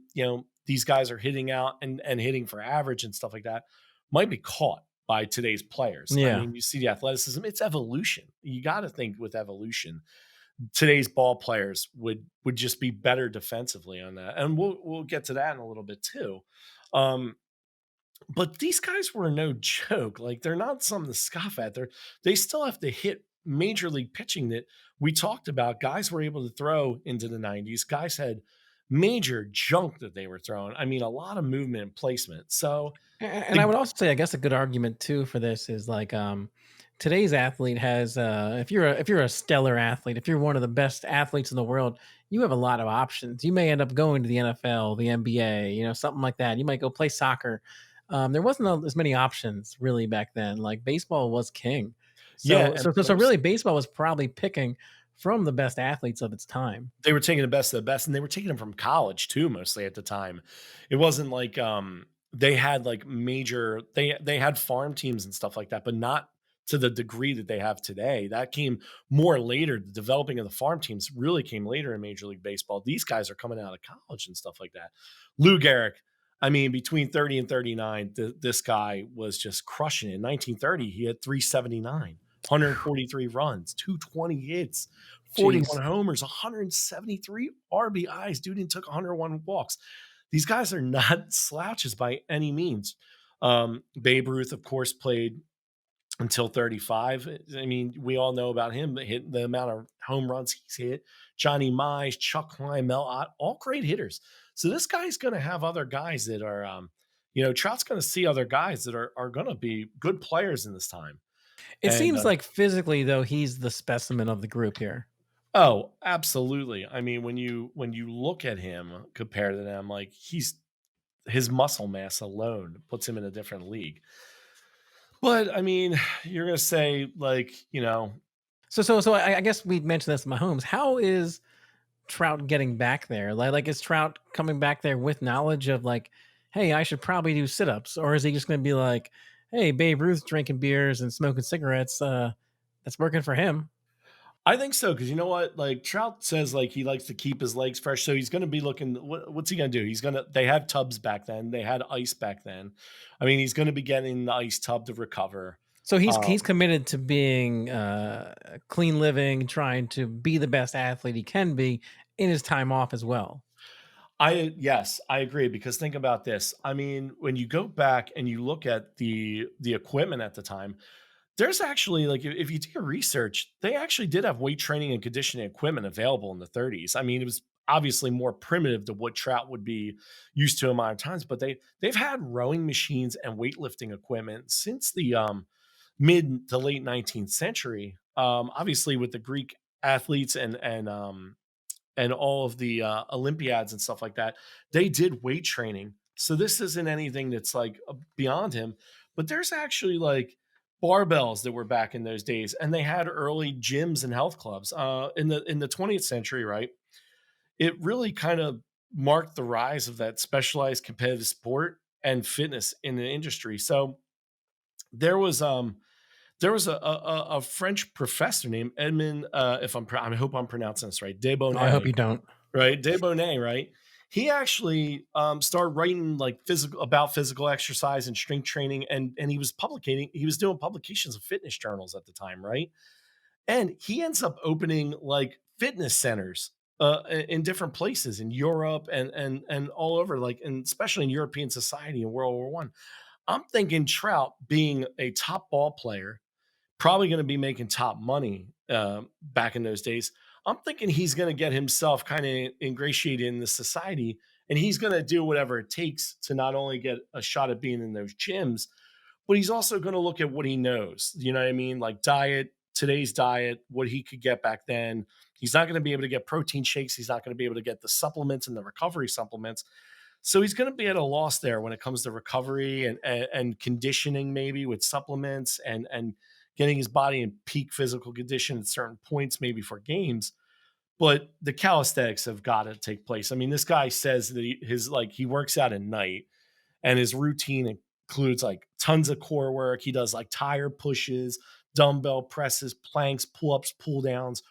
B: these guys are hitting out and hitting for average and stuff like that might be caught by today's players. I
A: Yeah.
B: mean, you see the athleticism, it's evolution. You got to think with evolution. Today's ball players would just be better defensively on that. And we'll get to that in a little bit too. Um, but these guys were no joke. Like they're not something to scoff at. They still have to hit major league pitching that we talked about. Guys were able to throw into the 90s. Guys had major junk that they were throwing. I mean, a lot of movement and placement. So
A: And I
B: the
A: would also say, I guess, a good argument too for this is like today's athlete has if you're a stellar athlete, if you're one of the best athletes in the world, you have a lot of options. You may end up going to the NFL, the NBA, something like that. You might go play soccer. There wasn't as many options really back then. Like baseball was king.
B: yeah,
A: So
B: and
A: so so, so
B: pros
A: really baseball was probably picking from the best athletes of its time.
B: they were taking the best of the best, and they were taking them from college too, mostly at the time. It wasn't like they had like major they had farm teams and stuff like that, but not to the degree that they have today. That came more later. The developing of the farm teams really came later in Major League Baseball. These guys are coming out of college and stuff like that. Lou Gehrig, I mean, between 30 and 39, this guy was just crushing it. In 1930, he had 379, 143 runs, 220 hits,
A: Jeez.
B: 41 homers, 173 RBIs, dude, and took 101 walks. These guys are not slouches by any means. Babe Ruth, of course, played until 35. I mean, we all know about him, hitting the amount of home runs he's hit. Johnny Mize, Chuck Klein, Mel Ott, all great hitters. So this guy's going to have other guys that are, Trout's going to see other guys that are going to be good players in this time.
A: It
B: And
A: seems like physically though he's the specimen of the group here.
B: oh, absolutely. I mean, when you look at him compared to them, like his muscle mass alone puts him in a different league. But I mean, you're gonna say like,
A: So I guess we mentioned this, Mahomes. How is Trout getting back there? Like is Trout coming back there with knowledge of like, hey, I should probably do sit-ups, or is he just going to be like, hey, Babe Ruth's drinking beers and smoking cigarettes? That's working for him.
B: I think so because you know what? Like Trout says, like he likes to keep his legs fresh, so he's going to be looking. What's he going to do? He's going to. They had tubs back then. They had ice back then. I mean, he's going to be getting the ice tub to recover.
A: So he's
B: Um,
A: committed to being clean living, trying to be the best athlete he can be in his time off as well.
B: I yes, I agree because think about this. I mean, when you go back and you look at the equipment at the time, there's actually like if you do your research, they actually did have weight training and conditioning equipment available in the 30s. I mean, it was obviously more primitive to what Trout would be used to in modern times, but they've had rowing machines and weightlifting equipment since the mid to late 19th century. Obviously, with the Greek athletes and all of the Olympiads and stuff like that, they did weight training. So this isn't anything that's like beyond him, but there's actually like barbells that were back in those days, and they had early gyms and health clubs in the 20th century. Right, it really kind of marked the rise of that specialized competitive sport and fitness in the industry. So there was um there was a French professor named Edmond, if I hope I'm pronouncing this right,
A: I hope
B: Debonnet,
A: you don't.
B: right? Debonnet, right? He actually started writing like physical exercise and strength training, and he was doing publications of fitness journals at the time, right? And he ends up opening like fitness centers in different places in Europe and all over, like, and especially in European society in World War One. I'm thinking Trout being a top ball player, probably going to be making top money back in those days. I'm thinking he's going to get himself kind of ingratiated in the society, and he's going to do whatever it takes to not only get a shot at being in those gyms, but he's also going to look at what he knows. You know what I mean? Like diet, today's diet, what he could get back then. He's not going to be able to get protein shakes. He's not going to be able to get the supplements and the recovery supplements. So he's going to be at a loss there when it comes to recovery and conditioning, maybe with supplements and getting his body in peak physical condition at certain points, maybe for games. But the calisthenics have got to take place. I mean, this guy says that he works out at night and his routine includes like tons of core work. He does like tire pushes, dumbbell presses, planks, pull-ups, pull downs,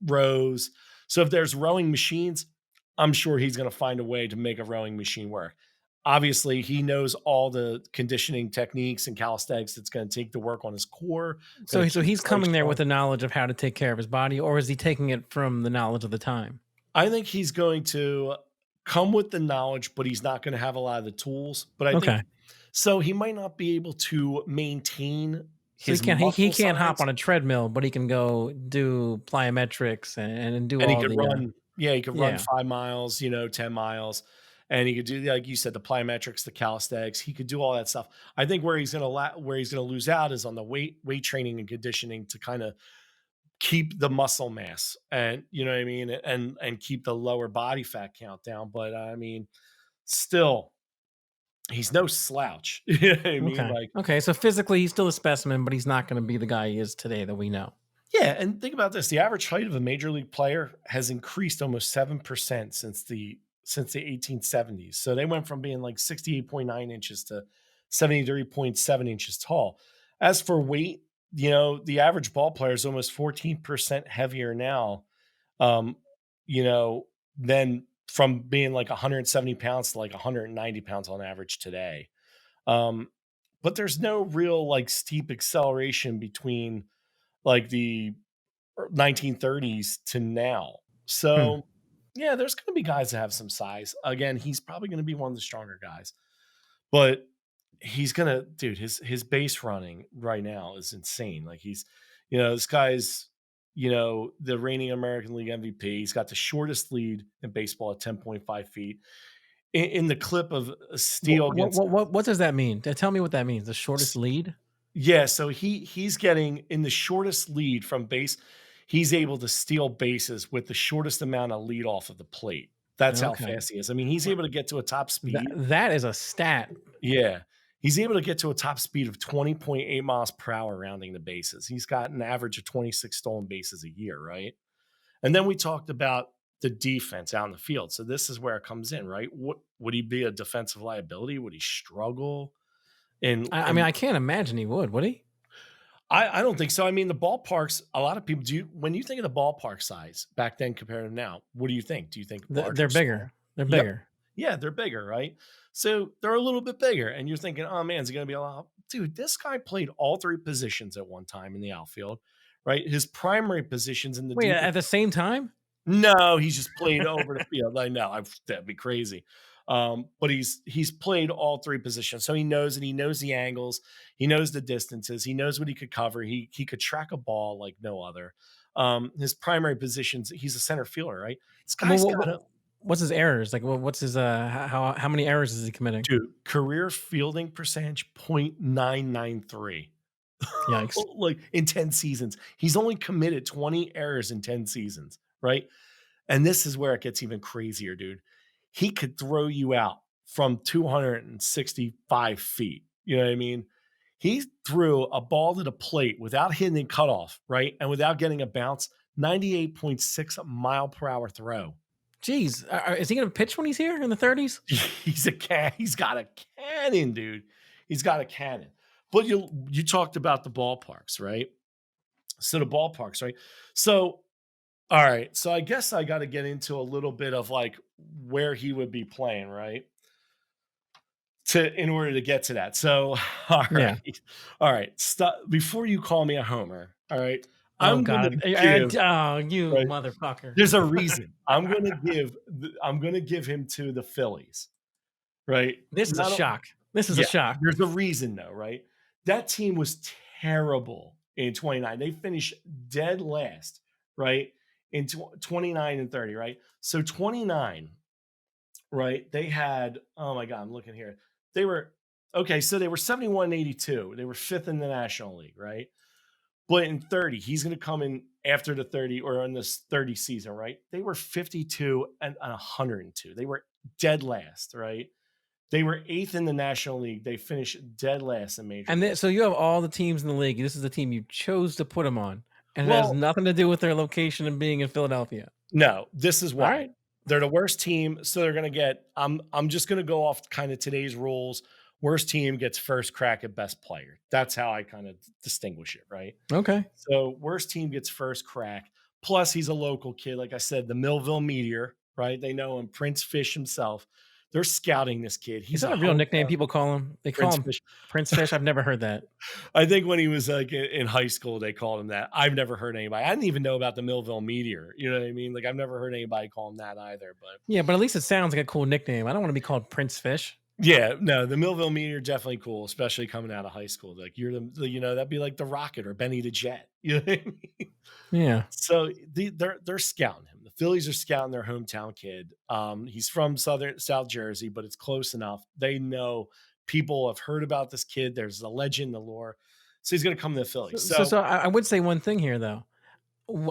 B: rows. So if there's rowing machines, I'm sure he's going to find a way to make a rowing machine work. Obviously, he knows all the conditioning techniques and calisthenics it's going to take to work on his core.
A: So,
B: Going to
A: so
B: keep
A: he's
B: his legs
A: coming there with
B: strong.
A: the knowledge of how to take care of his body, or is he taking it from the knowledge of the time?
B: I think he's going to come with the knowledge, but he's not going to have a lot of the tools. But I think
A: Okay.
B: so he might not be able to maintain
A: So he
B: his
A: can't he
B: muscle
A: can't hop
B: size,
A: on a treadmill, but he can go do plyometrics and do
B: and he
A: all
B: could
A: the
B: run. Yeah, he could run
A: yeah.
B: 5 miles, 10 miles, and he could do, like you said, the plyometrics, the calisthenics. He could do all that stuff. I think where he's going to lose out is on the weight training and conditioning to kind of keep the muscle mass, and you know what I mean, and keep the lower body fat count down. But I mean, still, he's no slouch. You know what I mean?
A: Okay.
B: Like,
A: Okay. So physically he's still a specimen, but he's not going to be the guy he is today that we know.
B: yeah, and think about this: the average height of a major league player has increased almost 7% since the 1870s. So they went from being like 68.9 inches to 73.7 inches tall. As for weight, the average ball player is almost 14% heavier now, um, you know, than from being like 170 pounds to like 190 pounds on average today. Um, but there's no real like steep acceleration between like the 1930s to now.
A: Hmm.
B: So, yeah, there's going to be guys that have some size. Again, he's probably going to be one of the stronger guys, but he's going to, dude, his base running right now is insane. Like this guy's, the reigning American League MVP. He's got the shortest lead in baseball at 10.5 feet. In the clip of a steal against,
A: What does that mean? Tell me what that means. The shortest lead?
B: yeah, so he's getting in the shortest lead from base. He's able to steal bases with the shortest amount of lead off of the plate. That's how
A: Okay.
B: fast he is. I mean, he's able to get to a top
A: That
B: speed.
A: that is a stat.
B: Yeah. He's able to get to a top speed of 20.8 miles per hour rounding the bases. He's got an average of 26 stolen bases a year, right? And then we talked about the defense out in the field. So this is where it comes in, right? What would he be a defensive liability? Would he struggle? In
A: I mean,
B: in
A: I can't imagine he would he?
B: I don't think so. I mean, the ballparks, a lot of people do. When you think of the ballpark size back then compared to now, what do you think? Do you think larger,
A: They're
B: small?
A: bigger. They're
B: Yep.
A: bigger.
B: Yeah, they're bigger, right? So they're a little bit bigger. And you're thinking, oh man, is it going to be a lot? Dude, this guy played all three positions at one time in the outfield, right? His primary positions in the
A: Wait,
B: deep.
A: at the same time?
B: No, he's just played over the field. I know, that'd be crazy. But he's played all three positions, so he knows, and he knows the angles, he knows the distances, he knows what he could cover. He could track a ball like no other. His primary positions, he's a center fielder, right? This
A: Well,
B: guy's got a
A: what's his errors? Like, what's his how many errors is he committing?
B: dude career fielding percentage 0.993.
A: Yikes.
B: Like in 10 seasons, he's only committed 20 errors in 10 seasons, right? And this is where it gets even crazier, dude. He could throw you out from 265 feet. You know what I mean? He threw a ball to the plate without hitting a cutoff, right? And without getting a bounce, 98.6 mile per hour throw.
A: Jeez, is he gonna pitch when he's here in the 30s?
B: He's got a cannon, dude. He's got a cannon. But you talked about the ballparks, right? So the ballparks, right? So all right. So I guess I got to get into a little bit of like where he would be playing, right? In order to get to that. So, all
A: Yeah.
B: right. All right. Stop before you call me a homer. All right.
A: Oh
B: I'm gonna
A: God.
B: give
A: Oh, you
B: right.
A: motherfucker.
B: There's a reason. I'm gonna give him to the Phillies, right?
A: This is a
B: Not o
A: shock. This is a
B: Yeah,
A: shock.
B: there's a reason though, right? That team was terrible in 29. They finished dead last, right? In 29 and 30, right? So 29, right? They had, oh my God, I'm looking here. They were okay, so they were 71 and 82. They were fifth in the National League, right? But in 30, he's going to come in after the 30 or in this 30 season, right? They were 52 and 102. They were dead last, right? They were eighth in the National League. They finished dead last in Major
A: And then,
B: League.
A: so you have all the teams in the league. This is the team you chose to put them on, and it has
B: Well,
A: nothing to do with their location and being in Philadelphia.
B: no, this is
A: All
B: why.
A: right.
B: They're the worst team, so they're going to get I'm just going to go off kind of today's rules. Worst team gets first crack at best player. That's how I kind of distinguish it, right?
A: Okay.
B: So worst team gets first crack. Plus, he's a local kid. Like I said, the Millville Meteor, right? They know him, Prince Fish himself. They're scouting this kid.
A: Is
B: He's
A: that
B: a
A: a real nickname
B: hometown
A: people call him? They call
B: Prince
A: him
B: Fish.
A: Prince Fish. I've never heard that.
B: I think when he was like in high school, they called him that. I've never heard anybody. I didn't even know about the Millville Meteor. You know what I mean? Like I've never heard anybody call him that either. But
A: Yeah, but at least it sounds like a cool nickname. I don't want to be called Prince Fish.
B: yeah, no, the Millville Meteor definitely cool, especially coming out of high school. Like you're that'd be like the Rocket or Benny the Jet. You know what I mean?
A: Yeah.
B: So they're scouting him. The Phillies are scouting their hometown kid. He's from South Jersey, but it's close enough. They know people have heard about this kid. There's a legend, the lore. So he's going to come to the Phillies.
A: So I would say one thing here, though.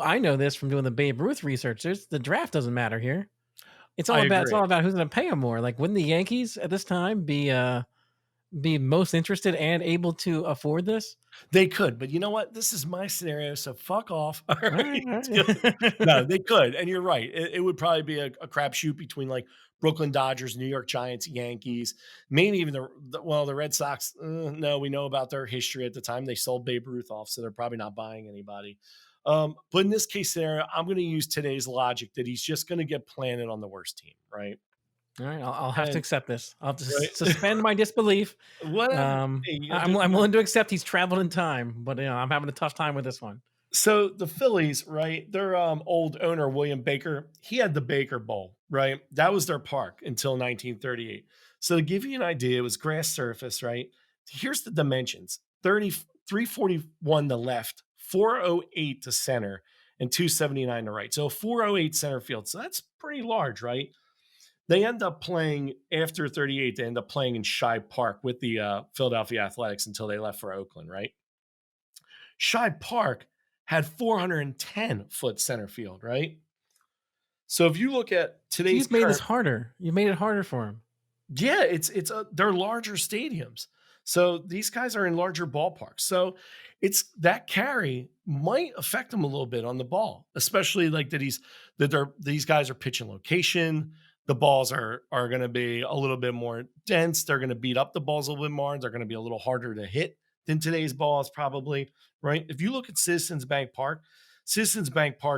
A: I know this from doing the Babe Ruth research. The draft doesn't matter here.
B: I
A: It's
B: agree.
A: all about who's going to pay him more. Like, wouldn't the Yankees at this time be most interested and able to afford this?
B: They could, but you know what? This is my scenario, so fuck off. All
A: All right,
B: right.
A: all
B: No,
A: right.
B: they could, and you're right. It would probably be a crapshoot between like Brooklyn Dodgers, New York Giants, Yankees, maybe even the Red Sox. No, we know about their history at the time. They sold Babe Ruth off, so they're probably not buying anybody. But in this case scenario, I'm going to use today's logic that he's just going to get planted on the worst team, right?
A: All right, I'll have to
B: And
A: accept this. I'll just
B: right,
A: suspend my disbelief.
B: whatever. Hey,
A: I'm willing to accept he's traveled in time, but I'm having a tough time with this one.
B: So the Phillies, right? Their old owner, William Baker, he had the Baker Bowl, right? That was their park until 1938. So to give you an idea, it was grass surface, right? Here's the dimensions: 341 to left, 408 to center, and 279 to right. So 408 center field. So that's pretty large, right? They end up playing after 38. They end up playing in Shibe Park with the Philadelphia Athletics until they left for Oakland, right? Shibe Park had 410-foot center field, right? So if you look at
A: So
B: today's
A: you've made this
B: current,
A: harder. You made it harder for him.
B: yeah, they're larger stadiums. So these guys are in larger ballparks. So it's that carry might affect them a little bit on the ball, especially like these guys are pitching location. The balls are going to be a little bit more dense. They're going to beat up the balls a little bit more. They're going to be a little harder to hit than today's balls, probably, right? If you look at Citizens Bank Park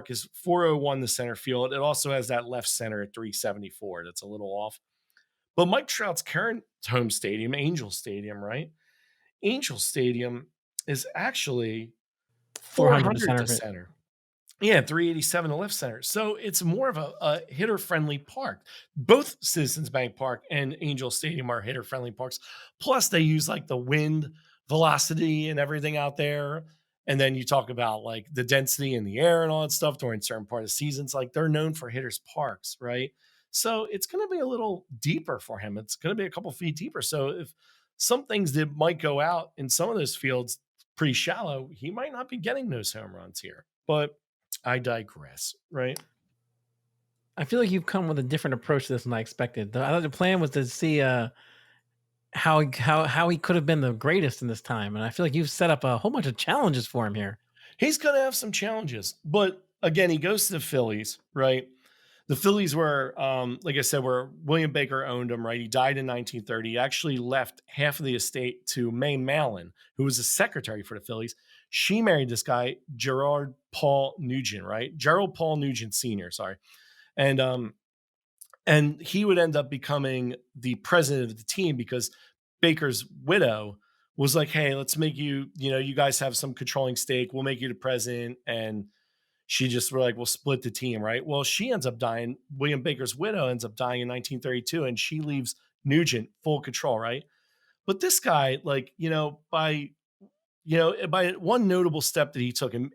B: is 401 the center field. It also has that left center at 374. That's a little off. But Mike Trout's current home stadium, Angel Stadium, right? Angel Stadium is actually
A: 400 to
B: 400
A: center
B: to
A: of it.
B: center. Yeah, 387 to left center. So it's more of a hitter friendly park. Both Citizens Bank Park and Angel Stadium are hitter friendly parks. Plus, they use like the wind velocity and everything out there. And then you talk about like the density in the air and all that stuff during certain part of seasons. Like they're known for hitters parks, right? So it's going to be a little deeper for him. It's going to be a couple feet deeper. So if some things that might go out in some of those fields pretty shallow, he might not be getting those home runs here. But I digress, right?
A: I feel like you've come with a different approach to this than I expected. I thought the plan was to see how he could have been the greatest in this time, and I feel like you've set up a whole bunch of challenges for him here.
B: He's going to have some challenges, but again, he goes to the Phillies, right? The Phillies were, like I said, where William Baker owned them, right? He died in 1930. He actually left half of the estate to May Mallon, who was a secretary for the Phillies. She married this guy, Gerald Paul Nugent, right? Gerald Paul Nugent Sr., sorry. And he would end up becoming the president of the team because Baker's widow was like, hey, let's make you, you guys have some controlling stake. We'll make you the president. And she just were like, we'll split the team, right? Well, she ends up dying. William Baker's widow ends up dying in 1932, and she leaves Nugent full control, right? But this guy, like, by one notable step that he took in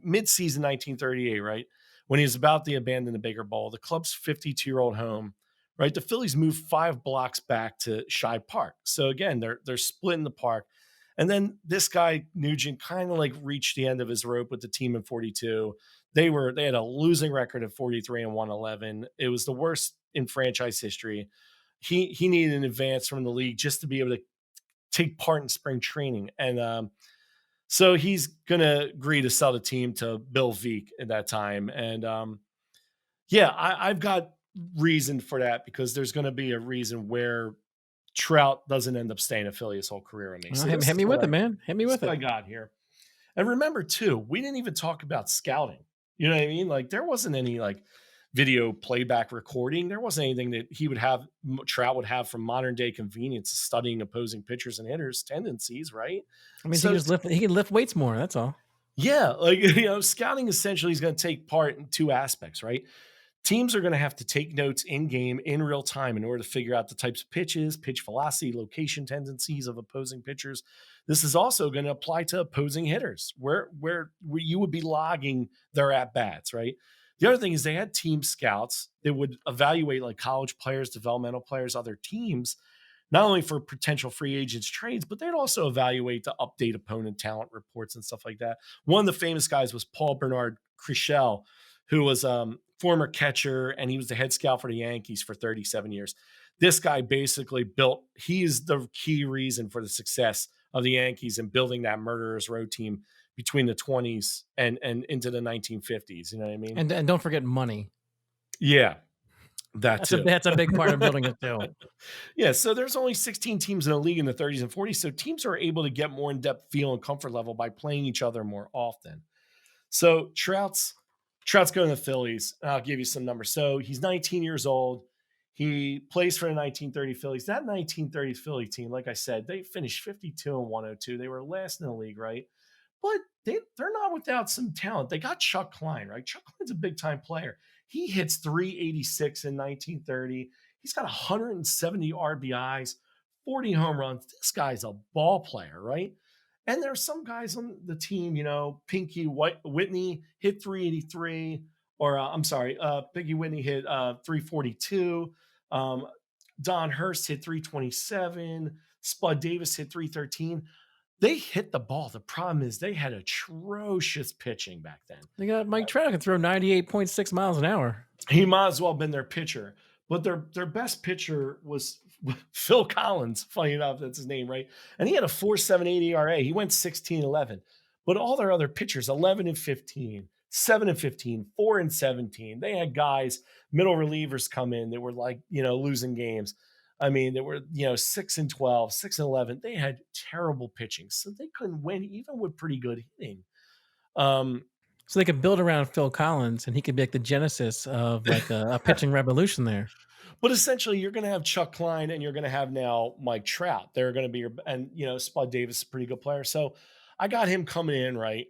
B: mid-season 1938, right, when he was about to abandon the Baker Bowl, the club's 52-year-old home, right, the Phillies moved 5 blocks back to Shibe Park. So again, they're splitting the park. And then this guy Nugent kind of like reached the end of his rope with the team in 42. They had a losing record of 43 and 111. It was the worst in franchise history. He needed an advance from the league just to be able to take part in spring training. And so he's going to agree to sell the team to Bill Veeck at that time. And I've got reason for that, because there's going to be a reason where Trout doesn't end up staying a Philly his whole career with me.
A: So hit me with it, man. Hit me with it.
B: I got here. And remember too, we didn't even talk about scouting. You know what I mean? Like there wasn't any like video playback recording. There wasn't anything that Trout would have from modern day convenience, studying opposing pitchers and hitters' tendencies, right?
A: I mean, so he can lift weights more. That's all.
B: Yeah, like scouting essentially is going to take part in 2 aspects, right? Teams are going to have to take notes in game in real time in order to figure out the types of pitches, pitch velocity, location tendencies of opposing pitchers. This is also going to apply to opposing hitters, where you would be logging their at bats, right? The other thing is they had team scouts that would evaluate like college players, developmental players, other teams, not only for potential free agents trades, but they'd also evaluate to update opponent talent reports and stuff like that. One of the famous guys was Paul Bernard Crichel, who was former catcher, and he was the head scout for the Yankees for 37 years. This guy basically he is the key reason for the success of the Yankees in building that murderer's row team between the 20s and into the 1950s. You know what I mean?
A: And don't forget money.
B: Yeah, that's
A: a big part of building it too.
B: Yeah, so there's only 16 teams in the league in the 30s and 40s, so teams are able to get more in-depth feel and comfort level by playing each other more often. So Trout's going to the Phillies. I'll give you some numbers. So he's 19 years old. He plays for the 1930 Phillies. That 1930 Philly team, like I said, they finished 52 and 102. They were last in the league, right? But they're not without some talent. They got Chuck Klein, right? Chuck Klein's a big-time player. He hits 386 in 1930. He's got 170 RBIs, 40 home runs. This guy's a ball player, right? And there's some guys on the team, Pinky Whitney hit 383, Pinky Whitney hit 342. Don Hurst hit 327. Spud Davis hit 313. They hit the ball. The problem is they had atrocious pitching back then.
A: They got Mike Trout can throw 98.6 miles an hour.
B: He might as well have been their pitcher. But their best pitcher was Phil Collins. Funny enough, that's his name, right? And he had a 4.78 ERA. He went 16-11. But all their other pitchers, 11 and 15, 7 and 15, 4 and 17. They had guys, middle relievers come in that were like, losing games. I mean, they were, 6 and 12, 6 and 11. They had terrible pitching, so they couldn't win even with pretty good hitting.
A: So they could build around Phil Collins, and he could be like the genesis of like a pitching revolution there.
B: But essentially, you're going to have Chuck Klein, and you're going to have now Mike Trout. They're going to be Spud Davis is a pretty good player. So I got him coming in, right?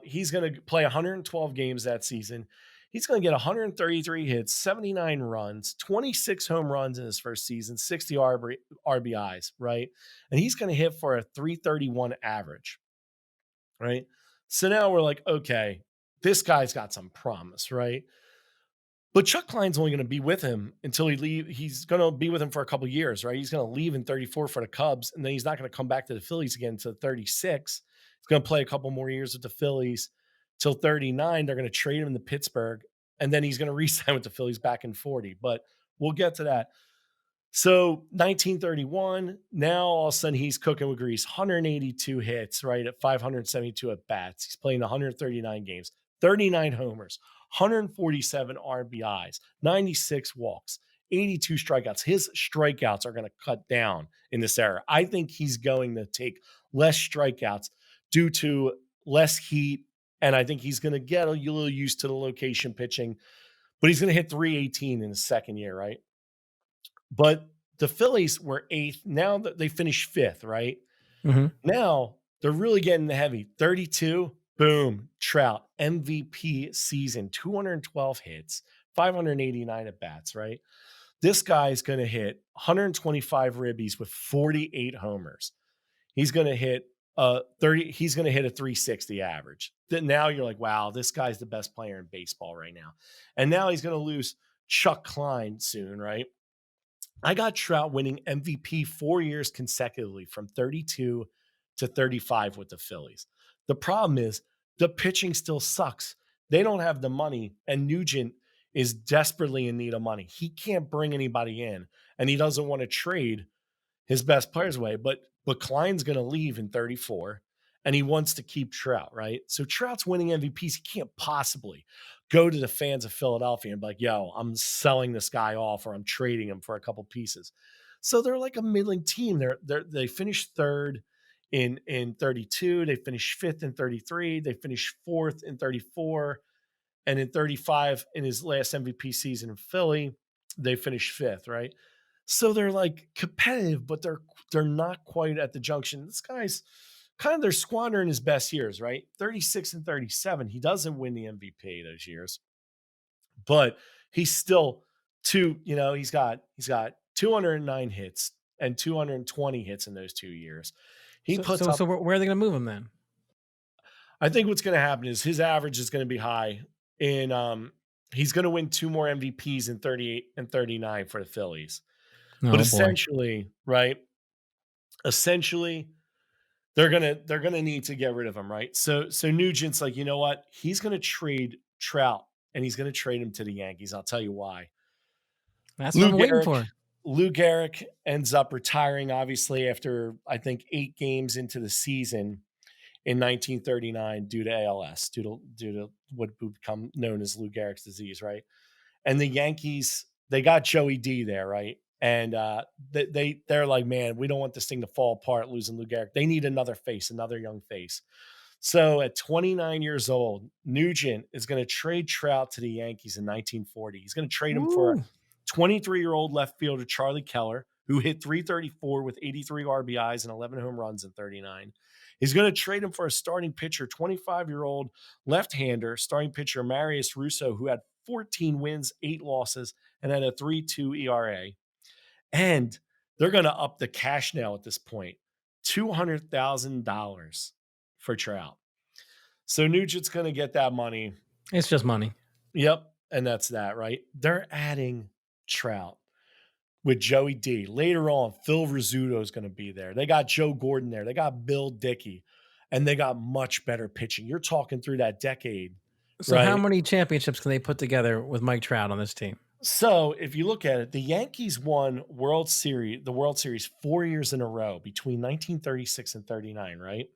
B: He's going to play 112 games that season. He's going to get 133 hits, 79 runs, 26 home runs in his first season, 60 RBIs, right? And he's going to hit for a 331 average, right? So now we're like, okay, this guy's got some promise, right? But Chuck Klein's only going to be with him until he leaves. He's going to be with him for a couple of years, right? He's going to leave in 34 for the Cubs, and then he's not going to come back to the Phillies again until 36. He's going to play a couple more years with the Phillies till 39. They're going to trade him to Pittsburgh, and then he's going to re-sign with the Phillies back in 40. But we'll get to that. So 1931, now all of a sudden he's cooking with grease. 182 hits, right, at 572 at bats. He's playing 139 games, 39 homers, 147 RBIs, 96 walks, 82 strikeouts. His strikeouts are going to cut down in this era. I think he's going to take less strikeouts due to less heat, and I think he's going to get a little used to the location pitching, but he's going to hit 318 in his second year, right? But the Phillies were 8th. Now that they finished 5th, right?
A: Mhm.
B: Now they're really getting the heavy. 32, boom, Trout, MVP season, 212 hits, 589 at bats, right? This guy's going to hit 125 ribbies with 48 homers. He's going to hit 30. He's going to hit a 360 average. Then now you're like, wow, this guy's the best player in baseball right now. And now he's going to lose Chuck Klein soon, right? I got Trout winning MVP 4 years consecutively from 32 to 35 with the Phillies. The problem is the pitching still sucks. They don't have the money, and Nugent is desperately in need of money. He can't bring anybody in, and he doesn't want to trade his best players away. But Klein's going to leave in 34, and he wants to keep Trout, right? So Trout's winning MVPs. He can't possibly go to the fans of Philadelphia and be like, yo, I'm selling this guy off or I'm trading him for a couple pieces. So they're like a middling team. They finished third in 32. They finished fifth in 33. They finished fourth in 34. And in 35, in his last MVP season in Philly, they finished fifth, right? So they're like competitive, but they're not quite at the junction. This guy's kind of they're squandering his best years, right? 36 and 37. He doesn't win the MVP those years, but he's still he's got 209 hits and 220 hits in those 2 years. He puts up.
A: So where are they going to move him then?
B: I think what's going to happen is his average is going to be high. He's going to win 2 more MVPs in 38 and 39 for the Phillies.
A: Oh,
B: But
A: boy.
B: essentially, right? Essentially, they're gonna need to get rid of him, right? So Nugent's like, you know what? He's gonna trade Trout and he's gonna trade him to the Yankees. I'll tell you why.
A: That's what I'm waiting for.
B: Lou Gehrig ends up retiring, obviously, after I think 8 games into the season in 1939 due to ALS, due to what would become known as Lou Gehrig's disease, right? And the Yankees, they got Joey D there, right? And they're like, man, we don't want this thing to fall apart, losing Lou Gehrig. They need another face, another young face. So at 29 years old, Nugent is going to trade Trout to the Yankees in 1940. He's going to trade him for a 23-year-old left fielder, Charlie Keller, who hit 334 with 83 RBIs and 11 home runs in 39. He's going to trade him for a starting pitcher, 25-year-old left-hander, starting pitcher Marius Russo, who had 14 wins, 8 losses, and had a 3.2 ERA. And they're going to up the cash now at this point, $200,000 for Trout. So Nugent's going to get that money.
A: It's just money.
B: Yep. And that's that, right? They're adding Trout with Joey D. Later on, Phil Rizzuto is going to be there. They got Joe Gordon there. They got Bill Dickey. And they got much better pitching. You're talking through that decade.
A: So
B: right?
A: how many championships can they put together with Mike Trout on this team?
B: So if you look at it, the Yankees won the World Series 4 years in a row between 1936 and 39, right?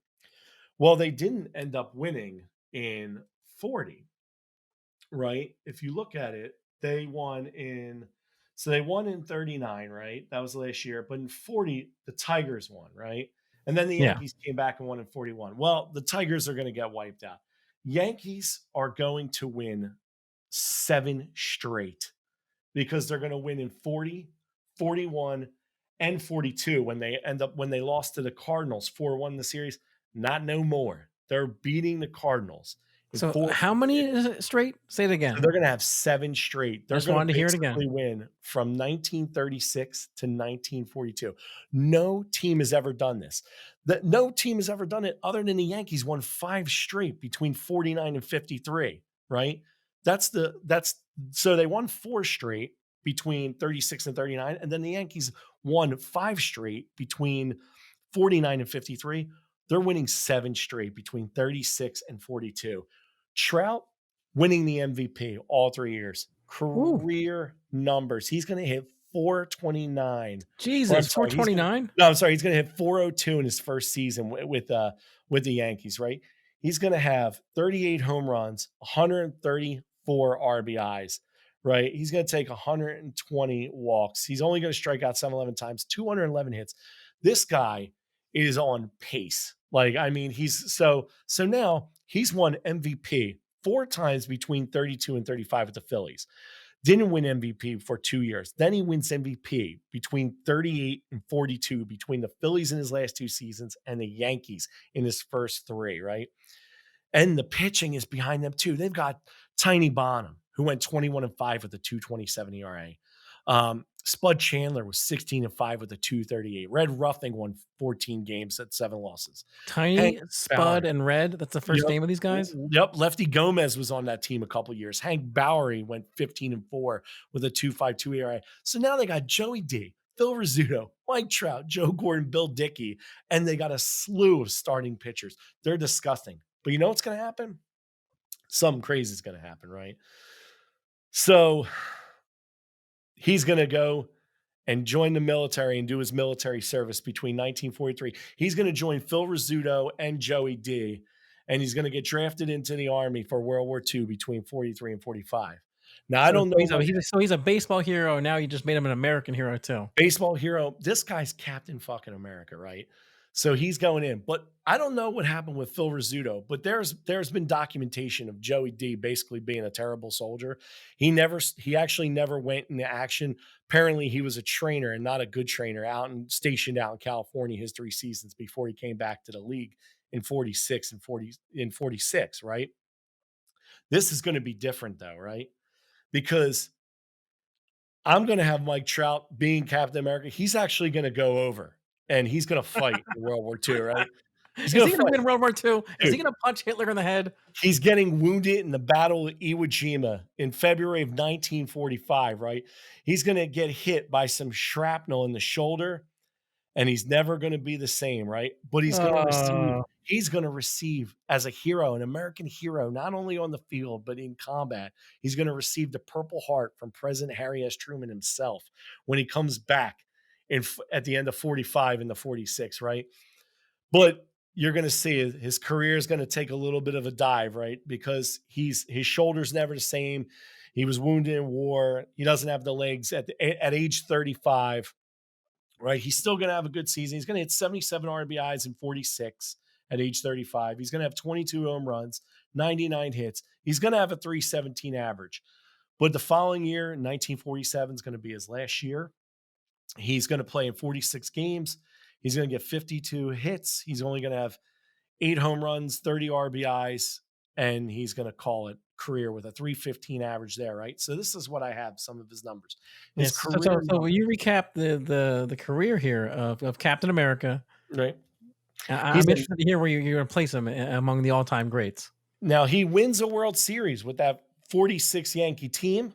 B: Well, they didn't end up winning in 40, right? If you look at it, they won in 39, right? That was last year. But in 40, the Tigers won, right? And then the Yankees came back and won in 41. Well, the Tigers are going to get wiped out. Yankees are going to win 7 straight because they're going to win in 40, 41, and 42 when they lost to the Cardinals 4-1 in the series. Not no more. They're beating the Cardinals.
A: So how many is it straight? Say it again.
B: So they're going to have 7 straight. They're going to
A: hear it again.
B: Win from 1936 to 1942. No team has ever done this. No team has ever done it other than the Yankees won 5 straight between 49 and 53, right? So they won 4 straight between 36 and 39, and then the Yankees won 5 straight between 49 and 53. They're winning 7 straight between 36 and 42. Trout winning the MVP all 3 years. Career numbers. He's going to hit 429.
A: Jesus, 429?
B: No, I'm sorry. He's going to hit 402 in his first season with the Yankees, right? He's going to have 38 home runs, 134 RBIs, right? He's going to take 120 walks. He's only going to strike out 711 times, 211 hits. This guy is on pace. Like, I mean, he's so now he's won MVP 4 times between 32 and 35 with the Phillies. Didn't win MVP for 2 years. Then he wins MVP between 38 and 42 between the Phillies in his last 2 seasons and the Yankees in his first 3, right? And the pitching is behind them too. They've got Tiny Bonham, who went 21-5 with a 2.27 ERA. Spud Chandler was 16-5 with a 2.38. Red Ruffing won 14 games at 7 losses. Hank
A: Tiny, Spud,
B: Bauer.
A: and Red. That's the first
B: Yep.
A: name of these guys?
B: Yep. Lefty Gomez was on that team a couple years. Hank Bowery went 15-4 with a 2.52 ERA. So now they got Joey D, Phil Rizzuto, Mike Trout, Joe Gordon, Bill Dickey, and they got a slew of starting pitchers. They're disgusting. But you know what's going to happen? Something crazy is going to happen, right? So he's going to go and join the military and do his military service between 1943. He's going to join Phil Rizzuto and Joey D, and he's going to get drafted into the Army for World War II between 43 and 45. Now, I
A: So,
B: don't know much
A: he's a baseball hero. Now you just made him an American hero too.
B: baseball hero. This guy's Captain fucking America, right? So he's going in. But I don't know what happened with Phil Rizzuto, but there's been documentation of Joey D basically being a terrible soldier. He actually never went into action. Apparently, he was a trainer and not a good trainer stationed out in California his 3 seasons before he came back to the league in 46 and 46, right? This is going to be different though, right? Because I'm going to have Mike Trout being Captain America. He's actually going to go over and he's going to fight in World War II, right? He's
A: Is
B: going
A: he
B: to
A: going to
B: fight.
A: win World War II? Is he
B: Dude,
A: going to punch Hitler in the head?
B: he's getting wounded in the Battle of Iwo Jima in February of 1945, right? He's going to get hit by some shrapnel in the shoulder and he's never going to be the same, right? But
A: Oh,
B: he's going to receive as a hero, an American hero, not only on the field but in combat. He's going to receive the Purple Heart from President Harry S. Truman himself when he comes back at the end of 45 and the 46, right? But you're going to see his career is going to take a little bit of a dive, right? Because his shoulder's never the same. He was wounded in war. He doesn't have the legs at age 35. Right. He's still going to have a good season. He's going to hit 77 RBIs in 46 at age 35. He's going to have 22 home runs, 99 hits. He's going to have a 317 average. But the following year, 1947, is going to be his last year. He's going to play in 46 games. He's going to get 52 hits. He's only going to have 8 home runs, 30 RBIs, and he's going to call it career with a 315 average there, right? So this is what I have, some of his numbers. His
A: yes. So will you recap the career here of Captain America?
B: right?
A: I'm
B: He's a
A: interested to hear where you're going to place him among the all-time greats.
B: Now, he wins a World Series with that 46 Yankee team,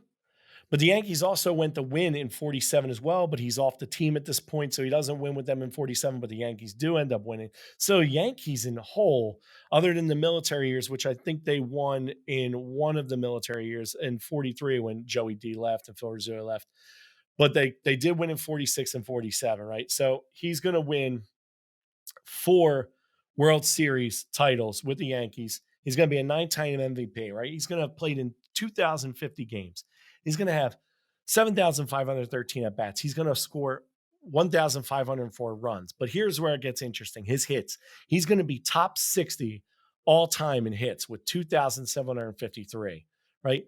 B: but the Yankees also went to win in 47 as well, but he's off the team at this point, so he doesn't win with them in 47, but the Yankees do end up winning. So Yankees in whole, other than the military years, which I think they won in one of the military years in 43 when Joey D left and Phil Rizzuto left, but they did win in 46 and 47, right? So he's going to win 4 World Series titles with the Yankees. He's going to be a 9-time MVP, right? He's going to have played in 2,050 games. He's going to have 7,513 at bats. He's going to score 1,504 runs. But here's where it gets interesting. His hits. He's going to be top 60 all time in hits with 2,753, right?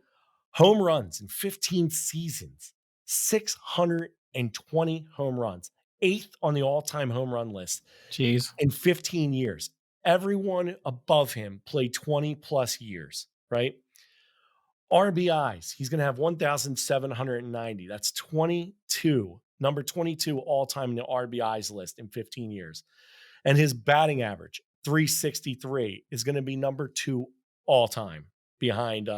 B: Home runs in 15 seasons, 620 home runs, 8th on the all-time home run list
A: Jeez.
B: in 15 years. Everyone above him played 20 plus years, right? RBIs, he's going to have 1,790. That's 22, number 22 all time in the RBIs list in 15 years. And his batting average, 363, is going to be number 2 all time behind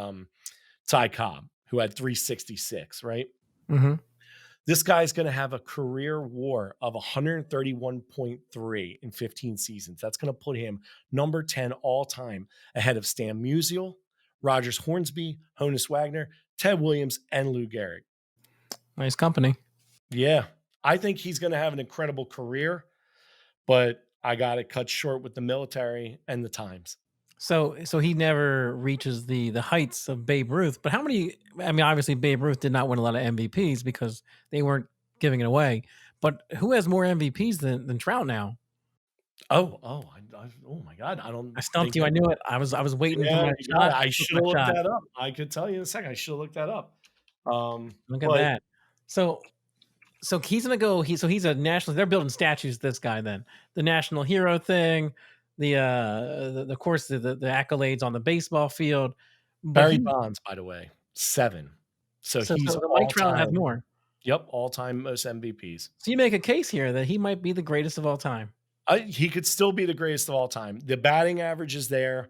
B: Ty Cobb, who had 366, right?
A: Mm-hmm.
B: This guy's going to have a career WAR of 131.3 in 15 seasons. That's going to put him number 10 all time ahead of Stan Musial, Rogers Hornsby, Honus Wagner, Ted Williams, and Lou Gehrig.
A: Nice company.
B: Yeah, I think he's going to have an incredible career, but I got it cut short with the military and the times.
A: So he never reaches the heights of Babe Ruth. But how many? I mean, obviously Babe Ruth did not win a lot of MVPs because they weren't giving it away. But who has more MVPs than Trout now?
B: Oh my God!
A: I stumped you. I knew it. I was waiting for
B: Yeah,
A: my
B: you got
A: shot.
B: it. I
A: This was
B: should
A: my
B: have looked
A: shot.
B: that up. I could tell you in a second. I should have looked that up.
A: Look at
B: But
A: that. So so he's gonna go. He's a national. They're building statues. This guy then the national hero thing, the of course the accolades on the baseball field, but
B: Barry
A: he
B: Bonds, by the way, 7. So
A: so
B: he's
A: so Mike
B: all
A: Trout has
B: time.
A: more.
B: Yep, all time most MVPs.
A: So you make a case here that he might be the greatest of all time.
B: He could still be the greatest of all time. The batting average is there.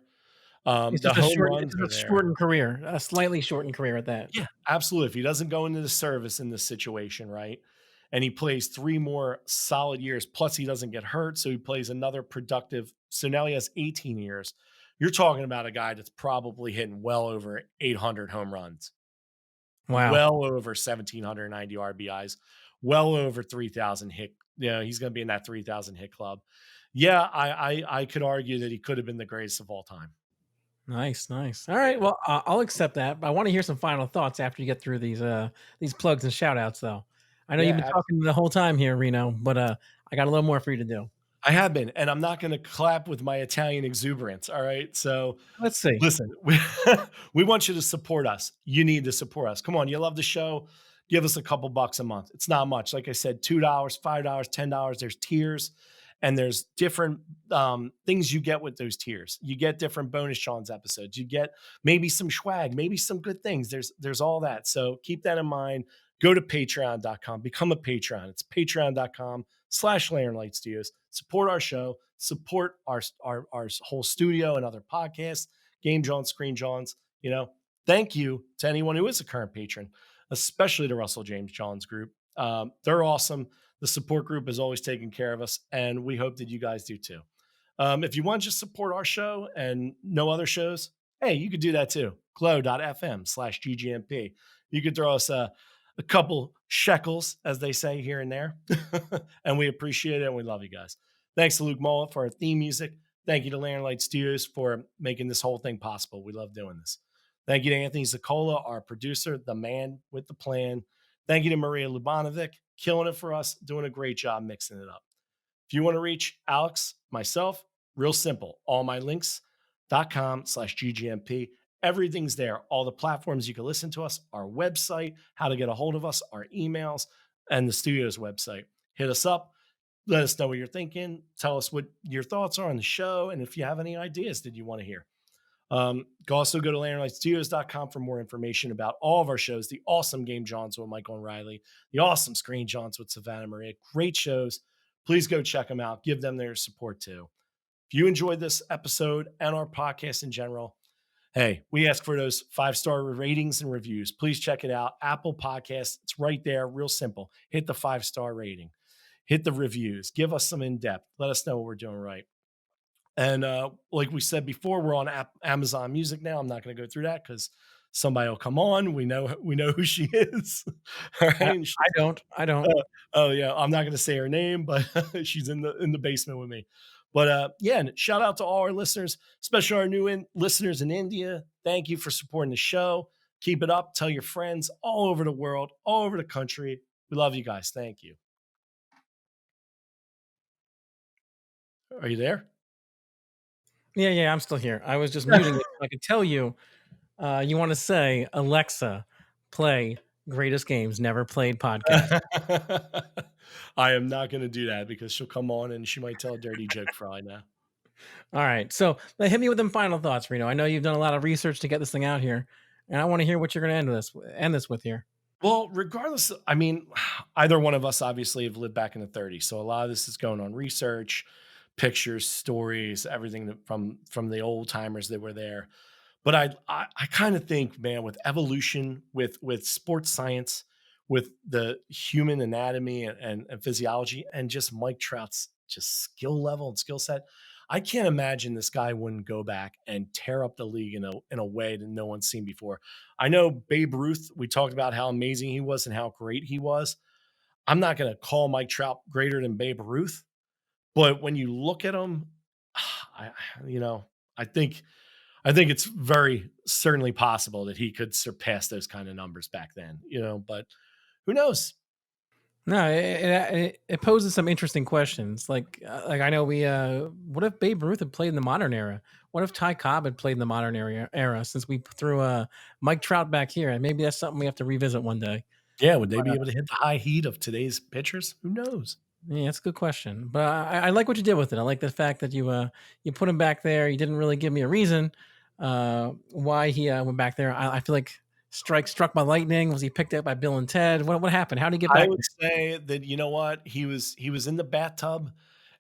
B: The home
A: It's
B: runs
A: just
B: are
A: a
B: there.
A: shortened career, a slightly shortened career at that.
B: Yeah, absolutely. If he doesn't go into the service in this situation, right? And he plays 3 more solid years, plus he doesn't get hurt, so he plays another productive. So now he has 18 years. You're talking about a guy that's probably hitting well over 800 home runs,
A: Wow.
B: well over 1,790 RBIs, well over 3,000 hit. He's going to be in that 3,000 hit club. Yeah, I could argue that he could have been the greatest of all time.
A: Nice, nice. All right, well, I'll accept that. But I want to hear some final thoughts after you get through these plugs and shout outs, though. I know you've been
B: Yeah,
A: talking the whole time here, Reno, but I got a little more for you to do.
B: I have been, and I'm not going to clap with my Italian exuberance. All right. So
A: Let's see.
B: listen, we want you to support us. You need to support us. Come on. You love the show. Give us a couple bucks a month. It's not much. Like I said, $2, $5, $10. There's tiers and there's different things you get with those tiers. You get different bonus Sean's episodes. You get maybe some swag, maybe some good things. There's all that. So keep that in mind. Go to patreon.com, become a patron. It's patreon.com/Light Studios. Support our show, support our whole studio and other podcasts, Game Johns, Screen Johns. Thank you to anyone who is a current patron, especially the Russell James Johns group. They're awesome. The support group is always taking care of us, and we hope that you guys do too. If you want to just support our show and no other shows, hey, you could do that too. glow.fm/GGMP. You could throw us a couple shekels, as they say here and there. And we appreciate it and we love you guys. Thanks to Luke Mullen for our theme music. Thank you to Lantern Light Studios for making this whole thing possible. We love doing this. Thank you to Anthony Zakola, our producer, the man with the plan. Thank you to Maria Lubanovic, killing it for us, doing a great job mixing it up. If you want to reach Alex, myself, real simple. allmylinks.com/GGMP. Everything's there. All the platforms you can listen to us, our website, how to get a hold of us, our emails, and the studio's website. Hit us up. Let us know what you're thinking. Tell us what your thoughts are on the show. And if you have any ideas that you want to hear. Also go to lanternlightstudios.com for more information about all of our shows, the awesome Game Johns with Michael and Riley, the awesome Screen Johns with Savannah Maria. Great shows. Please go check them out. Give them their support too. If you enjoyed this episode and our podcast in general, hey, we ask for those 5-star ratings and reviews. Please check it out. Apple Podcasts, it's right there. Real simple. Hit the 5-star rating. Hit the reviews. Give us some in-depth. Let us know what we're doing right. And like we said before, we're on Amazon Music now. I'm not going to go through that because somebody will come on. We know who she is. All right.
A: I don't.
B: Oh yeah, I'm not going to say her name, but she's in the basement with me. But yeah, and shout out to all our listeners, especially our new listeners in India. Thank you for supporting the show. Keep it up. Tell your friends all over the world, all over the country. We love you guys. Thank you. Are you there?
A: Yeah, I'm still here. I was just muting it. I could tell you, you want to say, Alexa, play Greatest Games Never Played podcast.
B: I am not going to do that because she'll come on and she might tell a dirty joke for all I know.
A: All right. So hit me with them final thoughts, Reno. I know you've done a lot of research to get this thing out here, and I want to hear what you're going to end this with here.
B: Well, regardless, I mean, either one of us obviously have lived back in the 30s. So a lot of this is going on research, pictures, stories, everything from the old timers that were there. But I kind of think, man, with evolution, with sports science, with the human anatomy and physiology, and just Mike Trout's just skill level and skill set, I can't imagine this guy wouldn't go back and tear up the league in a way that no one's seen before. I know Babe Ruth, we talked about how amazing he was and how great he was. I'm not going to call Mike Trout greater than Babe Ruth, but when you look at him, I, I think it's very certainly possible that he could surpass those kind of numbers back then, but who knows?
A: No, it poses some interesting questions. Like I know what if Babe Ruth had played in the modern era? What if Ty Cobb had played in the modern era? Since we threw Mike Trout back here, and maybe that's something we have to revisit one day.
B: Yeah, would they
A: But
B: be able to hit the high heat of today's pitchers? Who knows?
A: yeah, that's a good question. But I like what you did with it. I like the fact that you put him back there. You didn't really give me a reason why he went back there. I feel like Strike struck by lightning. Was he picked up by Bill and Ted? What happened? How did he get
B: I
A: back
B: would
A: there?
B: say that, you know what? He was in the bathtub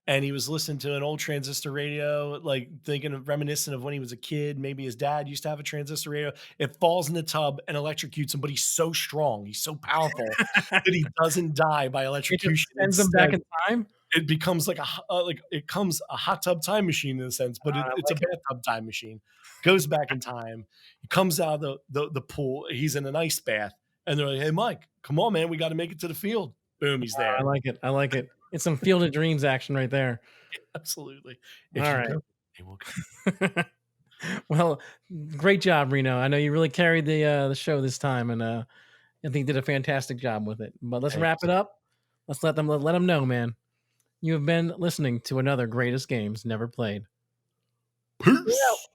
B: and he was listening to an old transistor radio, like thinking of reminiscent of when he was a kid. Maybe his dad used to have a transistor radio. It falls in the tub and electrocutes him, but he's so strong, he's so powerful that he doesn't die by
A: It just
B: electrocution.
A: sends him back
B: Instead,
A: in time.
B: it becomes like it comes a hot tub time machine in a sense, but
A: I
B: it's a
A: like it.
B: bathtub time machine. Goes back in time. He comes out of the pool. He's in an ice bath, and they're like, "Hey, Mike, come on, man, we got to make it to the field." Boom, he's
A: I
B: there.
A: like it. I like it. It's some Field of Dreams action right there.
B: Absolutely.
A: All
B: If you
A: right.
B: go, they will come.
A: Well, great job, Reno. I know you really carried the show this time, and I think you did a fantastic job with it. But let's
B: Thank
A: wrap
B: you.
A: it up. Let's let them know, man. You have been listening to another Greatest Games Never Played.
B: Peace.